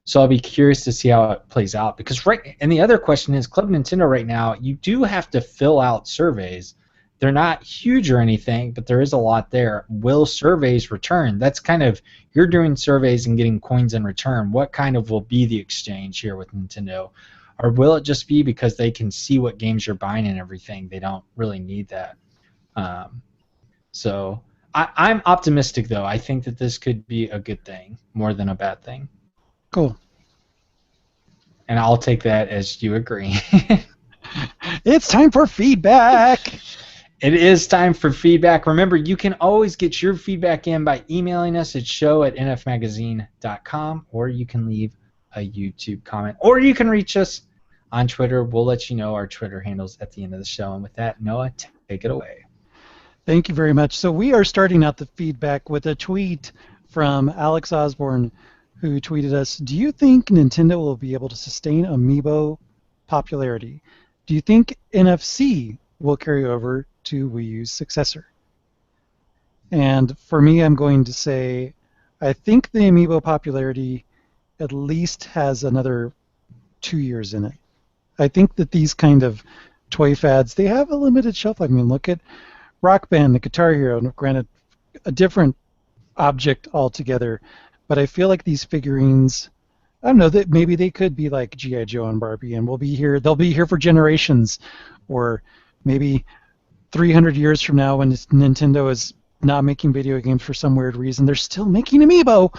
so I'll be curious to see how it plays out because and the other question is Club Nintendo right now, you do have to fill out surveys. They're not huge or anything, but there is a lot there. Will surveys return? That's kind of you're doing surveys and getting coins in return. What kind of will be the exchange here with Nintendo? Or will it just be because they can see what games you're buying and everything? They don't really need that. Um, so I'm optimistic though. I think that this could be a good thing more than a bad thing. Cool. And I'll take that as you agree. It's time for feedback. It is time for feedback. Remember, you can always get your feedback in by emailing us at show@nfmagazine.com, or you can leave a YouTube comment, or you can reach us on Twitter. We'll let you know our Twitter handles at the end of the show. And with that, Noah, take it away. Thank you very much. So we are starting out the feedback with a tweet from Alex Osborne, who tweeted us, do you think Nintendo will be able to sustain Amiibo popularity? Do you think NFC will carry over to Wii U's successor? And for me, I'm going to say, I think the Amiibo popularity at least has another 2 years in it. I think that these kind of toy fads, they have a limited shelf life. I mean, look at Rock Band, the Guitar Hero, granted, a different object altogether, but I feel like these figurines, I don't know, that maybe they could be like G.I. Joe and Barbie, and they'll be here for generations, or maybe 300 years from now when Nintendo is not making video games for some weird reason, they're still making Amiibo.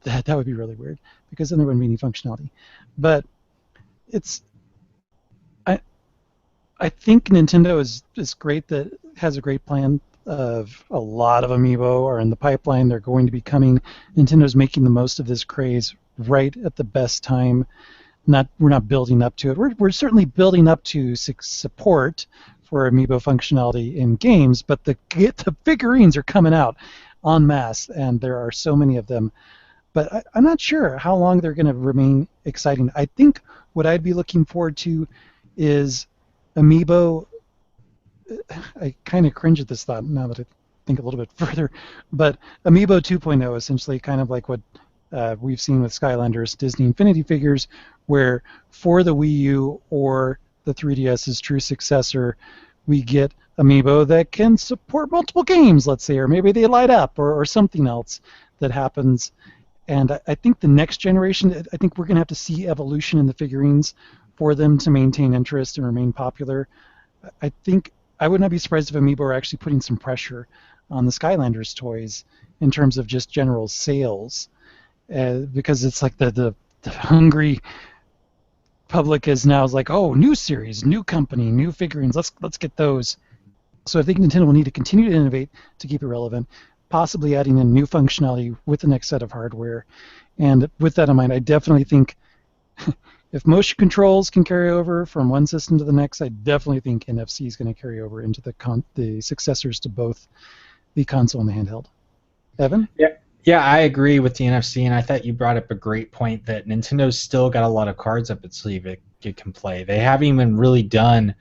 That would be really weird, because then there wouldn't be any functionality. But I think Nintendo is great, that has a great plan of a lot of Amiibo are in the pipeline. They're going to be coming. Nintendo's making the most of this craze right at the best time. We're not building up to it. We're certainly building up to support for Amiibo functionality in games, but the figurines are coming out en masse, and there are so many of them. But I'm not sure how long they're going to remain exciting. I think what I'd be looking forward to is Amiibo. I kind of cringe at this thought now that I think a little bit further, but Amiibo 2.0, essentially kind of like what we've seen with Skylanders Disney Infinity figures, where for the Wii U or the 3DS's true successor, we get Amiibo that can support multiple games, let's say, or maybe they light up, or something else that happens. And I think the next generation, I think we're going to have to see evolution in the figurines for them to maintain interest and remain popular. I think I would not be surprised if Amiibo are actually putting some pressure on the Skylanders toys in terms of just general sales, because it's like the hungry public is like, oh, new series, new company, new figurines, let's get those. So I think Nintendo will need to continue to innovate to keep it relevant, possibly adding in new functionality with the next set of hardware. And with that in mind, I definitely think if motion controls can carry over from one system to the next, I definitely think NFC is going to carry over into the successors to both the console and the handheld. Evan? Yeah, I agree with the NFC, and I thought you brought up a great point that Nintendo's still got a lot of cards up its sleeve it can play. They haven't even really done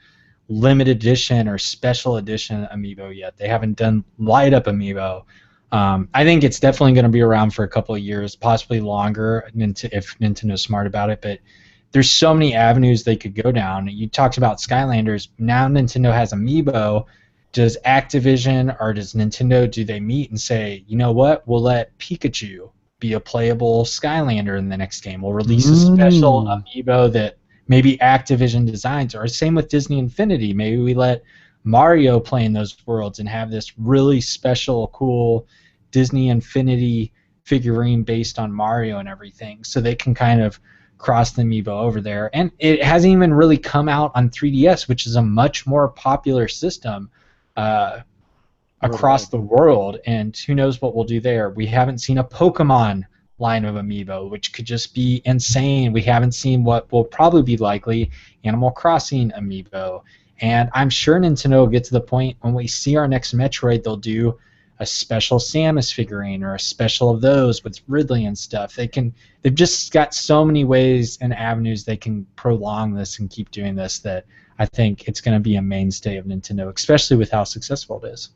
limited edition or special edition Amiibo yet. They haven't done light up Amiibo. I think it's definitely going to be around for a couple of years, possibly longer, if Nintendo's smart about it. But there's so many avenues they could go down. You talked about Skylanders. Now Nintendo has Amiibo. Does Activision or does Nintendo, do they meet and say, you know what, we'll let Pikachu be a playable Skylander in the next game. We'll release a special Amiibo that maybe Activision designs, or same with Disney Infinity. Maybe we let Mario play in those worlds and have this really special, cool Disney Infinity figurine based on Mario and everything, so they can kind of cross the amiibo over there. And it hasn't even really come out on 3DS, which is a much more popular system across the world, and who knows what we'll do there. We haven't seen a Pokemon line of amiibo, which could just be insane. We haven't seen what will probably be likely Animal Crossing amiibo. And I'm sure Nintendo will get to the point when we see our next Metroid, they'll do a special Samus figurine or a special of those with Ridley and stuff. They've just got so many ways and avenues they can prolong this and keep doing this that I think it's going to be a mainstay of Nintendo, especially with how successful it is.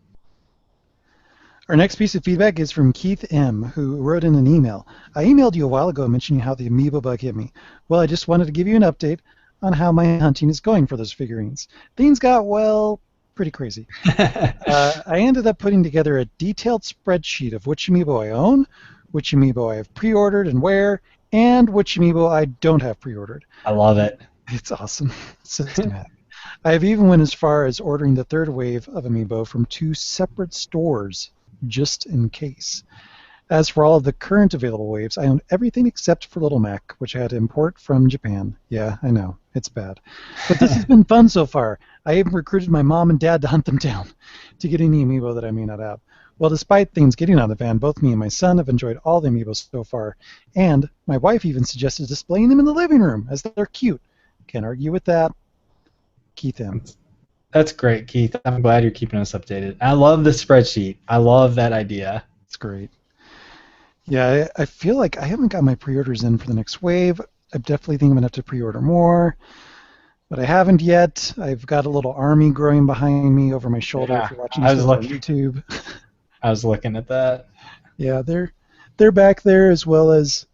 Our next piece of feedback is from Keith M., who wrote in an email. I emailed you a while ago mentioning how the amiibo bug hit me. Well, I just wanted to give you an update on how my hunting is going for those figurines. Things got, well, pretty crazy. I ended up putting together a detailed spreadsheet of which amiibo I own, which amiibo I have pre-ordered and where, and which amiibo I don't have pre-ordered. I love it. It's awesome. It's systematic. I have even went as far as ordering the third wave of amiibo from 2 separate stores, just in case. As for all of the current available waves, I own everything except for Little Mac, which I had to import from Japan. Yeah, I know. It's bad. But this has been fun so far. I even recruited my mom and dad to hunt them down to get any amiibo that I may not have. Well, despite things getting out of the van, both me and my son have enjoyed all the amiibos so far, and my wife even suggested displaying them in the living room, as they're cute. Can't argue with that. Keith M. That's great, Keith. I'm glad you're keeping us updated. I love the spreadsheet. I love that idea. It's great. Yeah, I feel like I haven't got my pre-orders in for the next wave. I definitely think I'm going to have to pre-order more, but I haven't yet. I've got a little army growing behind me over my shoulder for watching this on YouTube. I was looking at that. Yeah, they're back there, as well as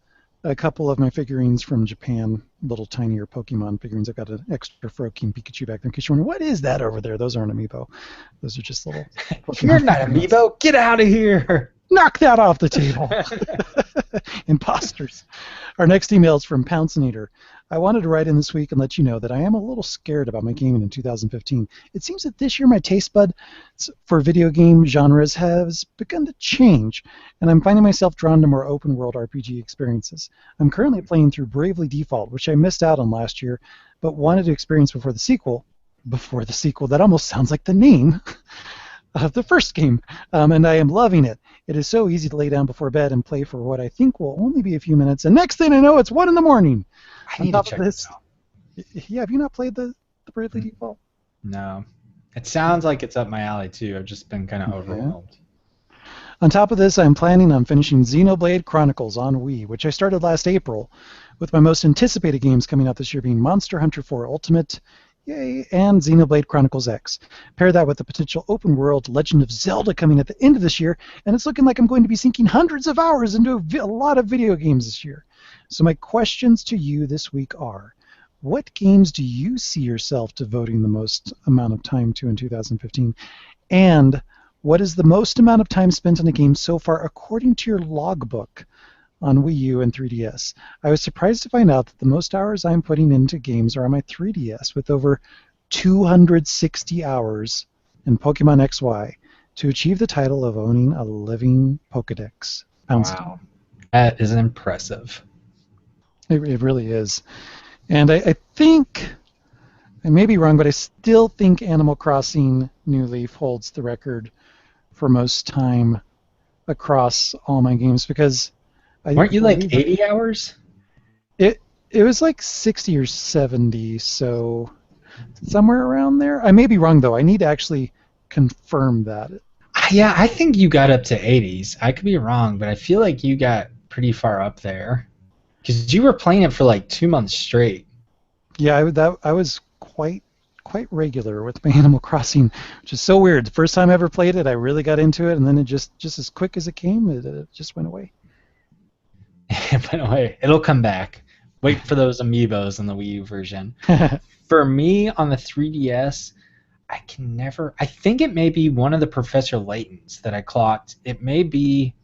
a couple of my figurines from Japan, little tinier Pokemon figurines. I've got an extra Froakie and Pikachu back there in case you're wondering, what is that over there? Those aren't amiibo. Those are just little Pokemon. You're not amiibo. Get out of here. Knock that off the table. Imposters. Our next email is from Pouncinator. I wanted to write in this week and let you know that I am a little scared about my gaming in 2015. It seems that this year my taste bud for video game genres has begun to change, and I'm finding myself drawn to more open-world RPG experiences. I'm currently playing through Bravely Default, which I missed out on last year, but wanted to experience before the sequel. Before the sequel, that almost sounds like the name of the first game, and I am loving it. It is so easy to lay down before bed and play for what I think will only be a few minutes, and next thing I know, it's 1 in the morning. I need to check this out. Yeah, have you not played the Bravely Default? No. It sounds like it's up my alley, too. I've just been kind of overwhelmed. On top of this, I'm planning on finishing Xenoblade Chronicles on Wii, which I started last April, with my most anticipated games coming out this year being Monster Hunter 4 Ultimate, yay, and Xenoblade Chronicles X. Pair that with the potential open-world Legend of Zelda coming at the end of this year, and it's looking like I'm going to be sinking hundreds of hours into a lot of video games this year. So my questions to you this week are, what games do you see yourself devoting the most amount of time to in 2015? And what is the most amount of time spent on a game so far according to your logbook on Wii U and 3DS? I was surprised to find out that the most hours I'm putting into games are on my 3DS, with over 260 hours in Pokemon XY to achieve the title of owning a living Pokedex. Wow. That is impressive. It really is. And I think, I may be wrong, but I still think Animal Crossing New Leaf holds the record for most time across all my games, because weren't you like 80 hours? It was like 60 or 70, so somewhere around there. I may be wrong, though. I need to actually confirm that. Yeah, I think you got up to 80s. I could be wrong, but I feel like you got pretty far up there. Because you were playing it for like 2 months straight. Yeah, I was quite regular with my Animal Crossing, which is so weird. The first time I ever played it, I really got into it, and then it just as quick as it came, it just went away. It went away. It'll come back. Wait for those amiibos in the Wii U version. For me, on the 3DS, I think it may be one of the Professor Laytons that I clocked. It may be,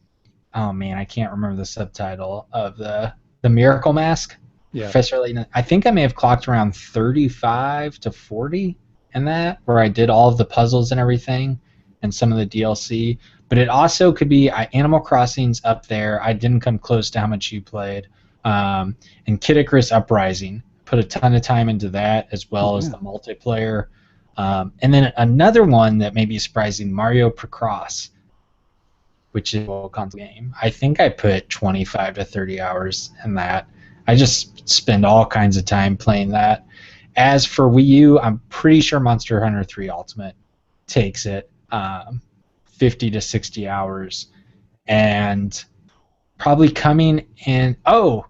oh man, I can't remember the subtitle of the Miracle Mask. Yeah. Professor Layton. I think I may have clocked around 35 to 40 in that, where I did all of the puzzles and everything. and some of the DLC. But it also could be Animal Crossing's up there. I didn't come close to how much you played. And Kid Icarus Uprising. Put a ton of time into that as well as the multiplayer. And then another one that may be surprising, Mario Procross, which is a full console game. I think I put 25 to 30 hours in that. I just spend all kinds of time playing that. As for Wii U, I'm pretty sure Monster Hunter 3 Ultimate takes it 50 to 60 hours. And probably coming in... Oh!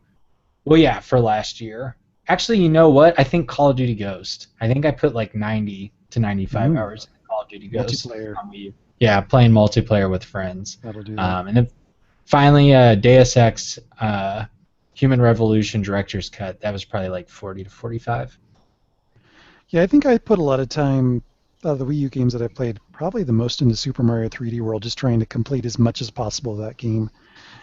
Well, yeah, for last year. Actually, you know what? I think Call of Duty Ghost. I think I put like 90 to 95 hours in Call of Duty Ghost. Multiplayer. Yeah, playing multiplayer with friends. That'll do that. And then finally, Deus Ex Human Revolution Director's Cut. That was probably like 40 to 45. Yeah, I think I put a lot of time, the Wii U games that I played, probably the most into Super Mario 3D World, just trying to complete as much as possible of that game,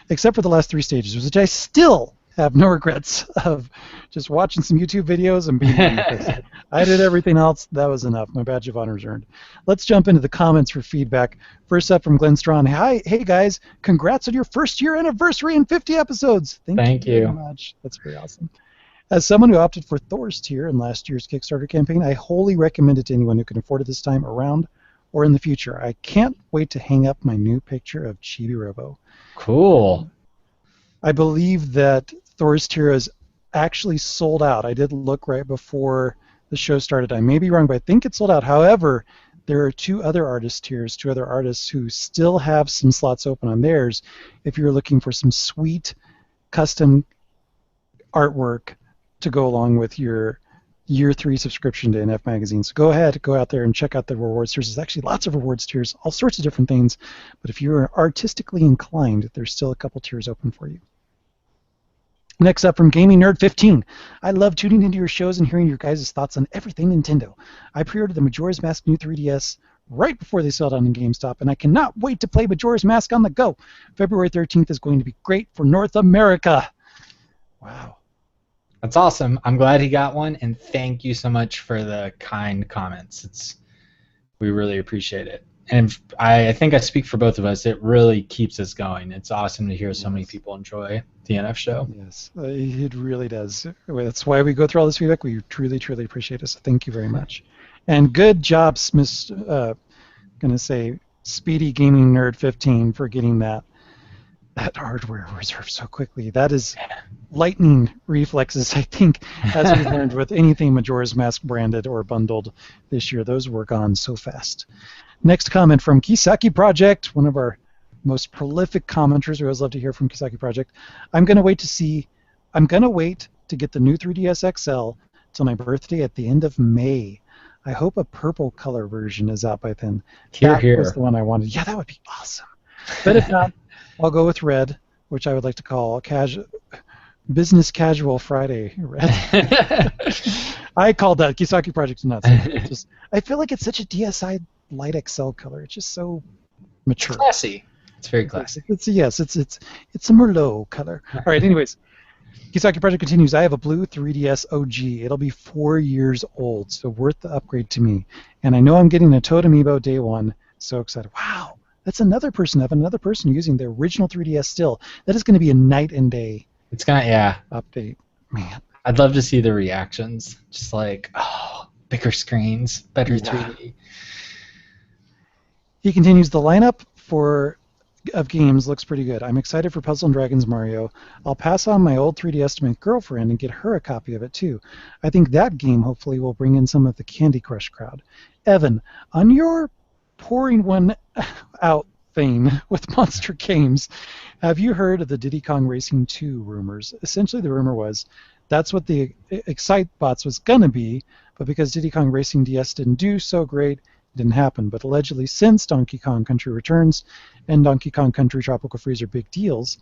except for the last 3 stages, which I still have no regrets of just watching some YouTube videos and being I did everything else. That was enough. My badge of honor is earned. Let's jump into the comments for feedback. First up from Glenn Strawn. Hi, hey guys, congrats on your first year anniversary and 50 episodes. Thank you very much. That's very awesome. As someone who opted for Thor's tier in last year's Kickstarter campaign, I wholly recommend it to anyone who can afford it this time around or in the future. I can't wait to hang up my new picture of Chibi Robo. Cool. I believe that Thor's tier is actually sold out. I did look right before the show started. I may be wrong, but I think it's sold out. However, there are 2 other artist tiers, 2 other artists who still have some slots open on theirs if you're looking for some sweet custom artwork to go along with your year 3 subscription to NF Magazine. So go ahead, go out there and check out the rewards tiers. There's actually lots of rewards tiers, all sorts of different things. But if you're artistically inclined, there's still a couple tiers open for you. Next up from Gaming Nerd 15. I love tuning into your shows and hearing your guys' thoughts on everything Nintendo. I pre-ordered the Majora's Mask new 3DS right before they sold out on GameStop, and I cannot wait to play Majora's Mask on the go. February 13th is going to be great for North America. Wow. That's awesome. I'm glad he got one, and thank you so much for the kind comments. We really appreciate it. And I think I speak for both of us. It really keeps us going. It's awesome to hear so many people enjoy the NF show. Yes, it really does. That's why we go through all this feedback. We truly, truly appreciate it. So thank you very much. And good job, Miss. Gonna say Speedy Gaming Nerd 15 for getting that hardware reserved so quickly. That is lightning reflexes, I think, as we've learned with anything Majora's Mask branded or bundled this year. Those were gone so fast. Next comment from Kisaki Project, one of our most prolific commenters. We always love to hear from Kisaki Project. I'm going to wait to get the new 3DS XL till my birthday at the end of May. I hope a purple color version is out by then. That was the one I wanted. Yeah, that would be awesome. But if not, I'll go with red, which I would like to call Business Casual Friday red. I called that. Kisaki Project's nuts. I feel like it's such a DSi Light XL color. It's just so mature. It's classy. It's very classy. It's a Merlot color. All right. Anyways, Kisaki Project continues. I have a blue 3DS OG. It'll be 4 years old, so worth the upgrade to me. And I know I'm getting a Toad Amiibo day one. So excited! Wow, that's another person using the original 3DS still. That is going to be a night and day. It's gonna update. Man, I'd love to see the reactions. Just like, oh, bigger screens, better 3D. He continues, the lineup of games looks pretty good. I'm excited for Puzzle & Dragons Mario. I'll pass on my old 3DS to my girlfriend and get her a copy of it too. I think that game hopefully will bring in some of the Candy Crush crowd. Evan, on your pouring one out thing with Monster Games, have you heard of the Diddy Kong Racing 2 rumors? Essentially the rumor was that's what the Excitebots was going to be, but because Diddy Kong Racing DS didn't do so great, didn't happen, but allegedly since Donkey Kong Country Returns and Donkey Kong Country Tropical Freeze are big deals,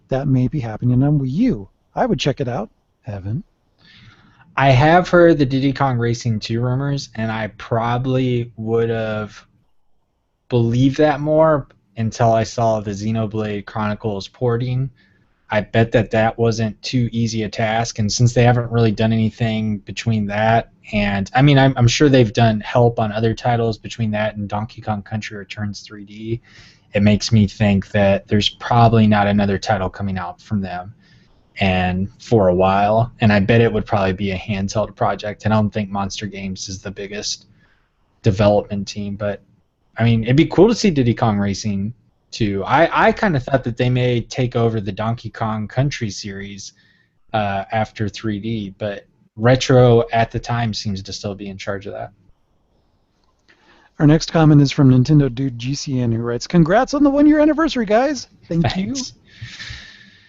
that may be happening on Wii U. I would check it out. Evan? I have heard the Diddy Kong Racing 2 rumors, and I probably would have believed that more until I saw the Xenoblade Chronicles porting I bet that wasn't too easy a task, and since they haven't really done anything between that, and I mean, I'm sure they've done help on other titles between that and Donkey Kong Country Returns 3D, it makes me think that there's probably not another title coming out from them and for a while, and I bet it would probably be a handheld project. And I don't think Monster Games is the biggest development team, but I mean, it'd be cool to see Diddy Kong Racing too. I kind of thought that they may take over the Donkey Kong Country series after 3D, but Retro at the time seems to still be in charge of that. Our next comment is from Nintendo Dude GCN, who writes, "Congrats on the 1-year anniversary, guys! Thank you.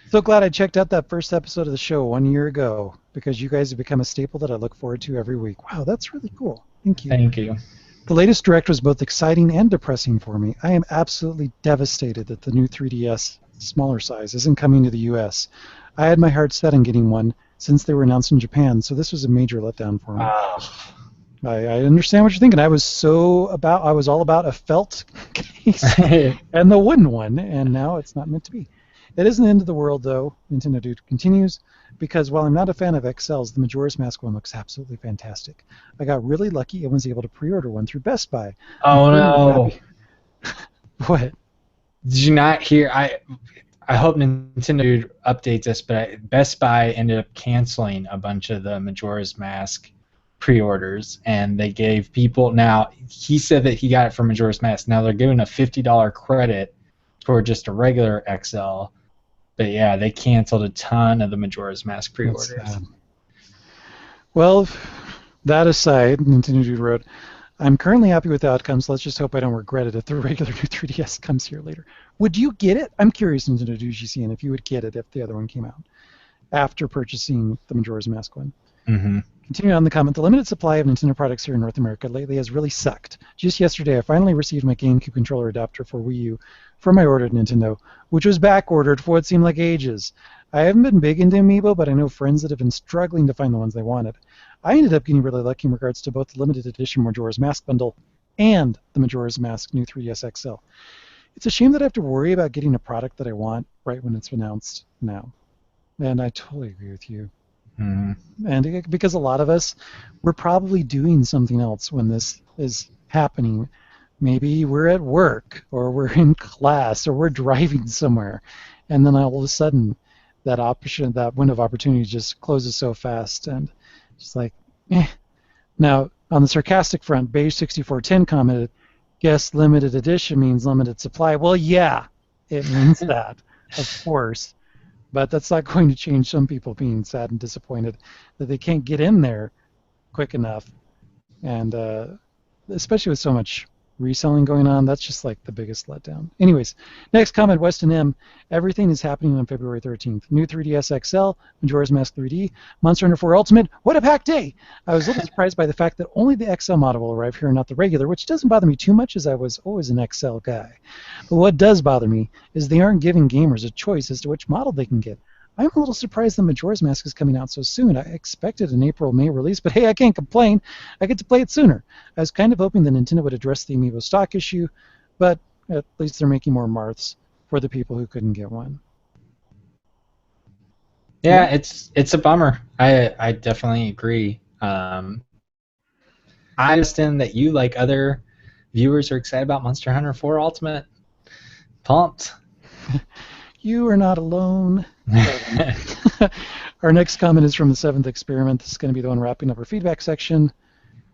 So glad I checked out that first episode of the show 1 year ago, because you guys have become a staple that I look forward to every week." Wow, that's really cool. Thank you. Thank you. The latest Direct was both exciting and depressing for me. I am absolutely devastated that the new 3DS smaller size isn't coming to the US. I had my heart set on getting one since they were announced in Japan, so this was a major letdown for me. I understand what you're thinking. I was all about a felt case and the wooden one, and now it's not meant to be. It isn't the end of the world, though, Nintendo Dude continues, because while I'm not a fan of XLs, the Majora's Mask one looks absolutely fantastic. I got really lucky and was able to pre-order one through Best Buy. Oh, no. What? Did you not hear? I hope Nintendo Dude updates this, but Best Buy ended up canceling a bunch of the Majora's Mask pre-orders, and they gave people, now he said that he got it for Majora's Mask. Now they're giving a $50 credit for just a regular XL. But yeah, they canceled a ton of the Majora's Mask pre-orders. Well, that aside, Nintendo Dude wrote, "I'm currently happy with the outcome, so let's just hope I don't regret it if the regular new 3DS comes here later." Would you get it? I'm curious, Nintendo Dude GCN, if you would get it if the other one came out after purchasing the Majora's Mask one. Mm-hmm. Continuing on the comment, the limited supply of Nintendo products here in North America lately has really sucked. Just yesterday, I finally received my GameCube controller adapter for Wii U from my order at Nintendo, which was back-ordered for what seemed like ages. I haven't been big into Amiibo, but I know friends that have been struggling to find the ones they wanted. I ended up getting really lucky in regards to both the limited edition Majora's Mask bundle and the Majora's Mask new 3DS XL. It's a shame that I have to worry about getting a product that I want right when it's announced now. And I totally agree with you. Mm-hmm. And because a lot of us, we're probably doing something else when this is happening. Maybe we're at work, or we're in class, or we're driving somewhere, and then all of a sudden that window of opportunity just closes so fast, and just like, eh. Now, on the sarcastic front, Beige6410 commented, "Guess limited edition means limited supply." Well, yeah, it means that, of course. But that's not going to change some people being sad and disappointed that they can't get in there quick enough. And especially with so much reselling going on, that's just like the biggest letdown. Anyways, next comment, Weston M. "Everything is happening on February 13th. New 3DS XL, Majora's Mask 3D, Monster Hunter 4 Ultimate. What a packed day!" I was a little surprised by the fact that only the XL model will arrive here and not the regular, which doesn't bother me too much as I was always an XL guy. But what does bother me is they aren't giving gamers a choice as to which model they can get. I'm a little surprised that Majora's Mask is coming out so soon. I expected an April-May release, but hey, I can't complain. I get to play it sooner. I was kind of hoping that Nintendo would address the Amiibo stock issue, but at least they're making more Marths for the people who couldn't get one. Yeah, it's a bummer. I definitely agree. I understand that you, like other viewers, are excited about Monster Hunter 4 Ultimate. Pumped. You are not alone. Our next comment is from the Seventh Experiment. This is going to be the one wrapping up our feedback section.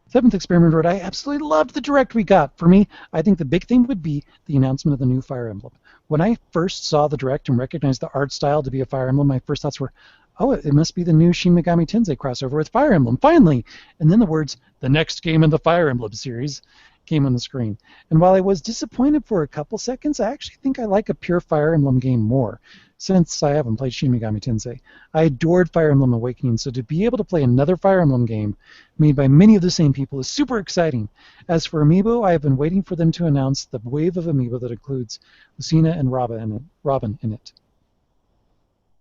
Seventh Experiment wrote, "I absolutely loved the Direct we got. For me, I think the big thing would be the announcement of the new Fire Emblem. When I first saw the Direct and recognized the art style to be a Fire Emblem, my first thoughts were, oh, it must be the new Shin Megami Tensei crossover with Fire Emblem, finally! And then the words, the next game in the Fire Emblem series, came on the screen. And while I was disappointed for a couple seconds, I actually think I like a pure Fire Emblem game more, since I haven't played Shin Megami Tensei. I adored Fire Emblem Awakening, so to be able to play another Fire Emblem game made by many of the same people is super exciting. As for Amiibo, I have been waiting for them to announce the wave of Amiibo that includes Lucina and Robin in it.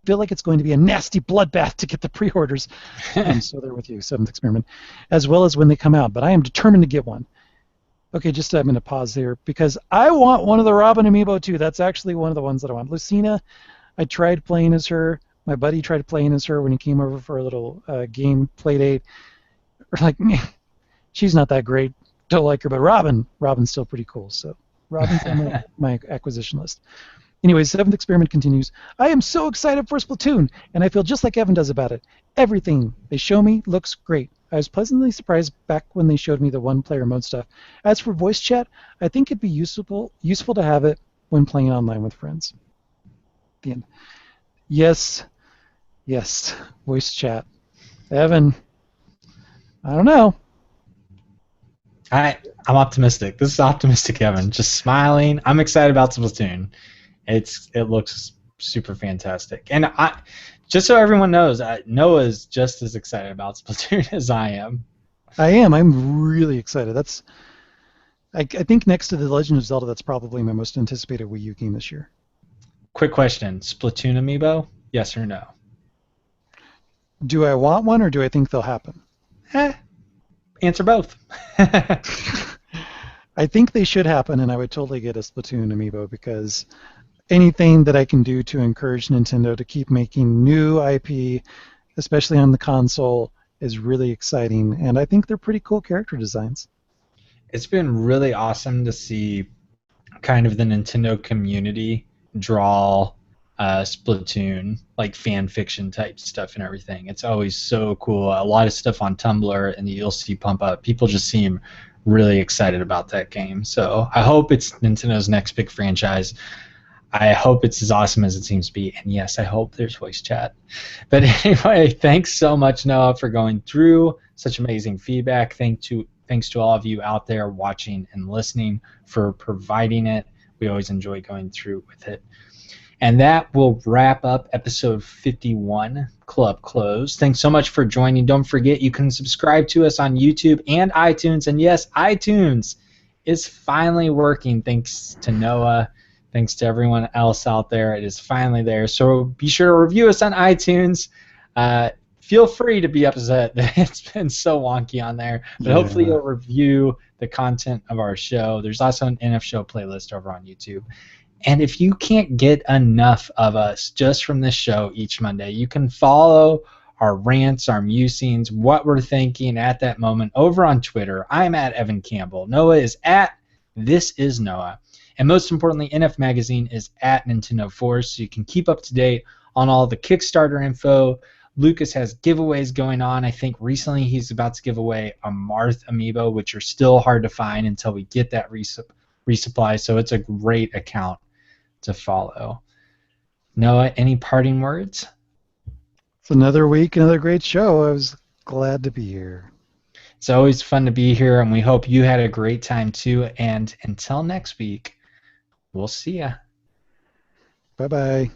I feel like it's going to be a nasty bloodbath to get the pre-orders. I'm so there with you, Seventh Experiment, as well as when they come out, but I am determined to get one. Okay, I'm going to pause here because I want one of the Robin Amiibo too. That's actually one of the ones that I want. Lucina, I tried playing as her. My buddy tried playing as her when he came over for a little game play date. We're like, "Meh, she's not that great. Don't like her, but Robin's still pretty cool. So Robin's on my acquisition list. Anyways, seventh experiment continues. I am so excited for Splatoon, and I feel just like Evan does about it. Everything they show me looks great. I was pleasantly surprised back when they showed me the one-player mode stuff. As for voice chat, I think it'd be useful to have it when playing online with friends. The end. Yes, voice chat. Evan, I don't know. I'm optimistic. This is optimistic, Evan. Just smiling. I'm excited about Splatoon. It looks super fantastic. And just so everyone knows, Noah is just as excited about Splatoon as I am. I am. I'm really excited. I think next to The Legend of Zelda, that's probably my most anticipated Wii U game this year. Quick question: Splatoon amiibo? Yes or no? Do I want one, or do I think they'll happen? Answer both. I think they should happen, and I would totally get a Splatoon amiibo because anything that I can do to encourage Nintendo to keep making new IP, especially on the console, is really exciting. And I think they're pretty cool character designs. It's been really awesome to see kind of the Nintendo community draw Splatoon, like fan fiction type stuff and everything. It's always so cool. A lot of stuff on Tumblr, and you'll see pump up. People just seem really excited about that game. So I hope it's Nintendo's next big franchise. I hope it's as awesome as it seems to be. And yes, I hope there's voice chat. But anyway, thanks so much, Noah, for going through such amazing feedback. Thanks to all of you out there watching and listening for providing it. We always enjoy going through with it. And that will wrap up episode 51, Club Close. Thanks so much for joining. Don't forget you can subscribe to us on YouTube and iTunes. And yes, iTunes is finally working thanks to Noah. Thanks to everyone else out there. It is finally there. So be sure to review us on iTunes. Feel free to be upset that it's been so wonky on there. But hopefully you'll review the content of our show. There's also an NF Show playlist over on YouTube. And if you can't get enough of us just from this show each Monday, you can follow our rants, our musings, what we're thinking at that moment over on Twitter. I'm at Evan Campbell. Noah is at This Is Noah. And most importantly, NF Magazine is at Nintendo Force, so you can keep up to date on all the Kickstarter info. Lucas has giveaways going on. I think recently he's about to give away a Marth amiibo, which are still hard to find until we get that resupply, so it's a great account to follow. Noah, any parting words? It's another week, another great show. I was glad to be here. It's always fun to be here, and we hope you had a great time too. And until next week, we'll see ya. Bye-bye.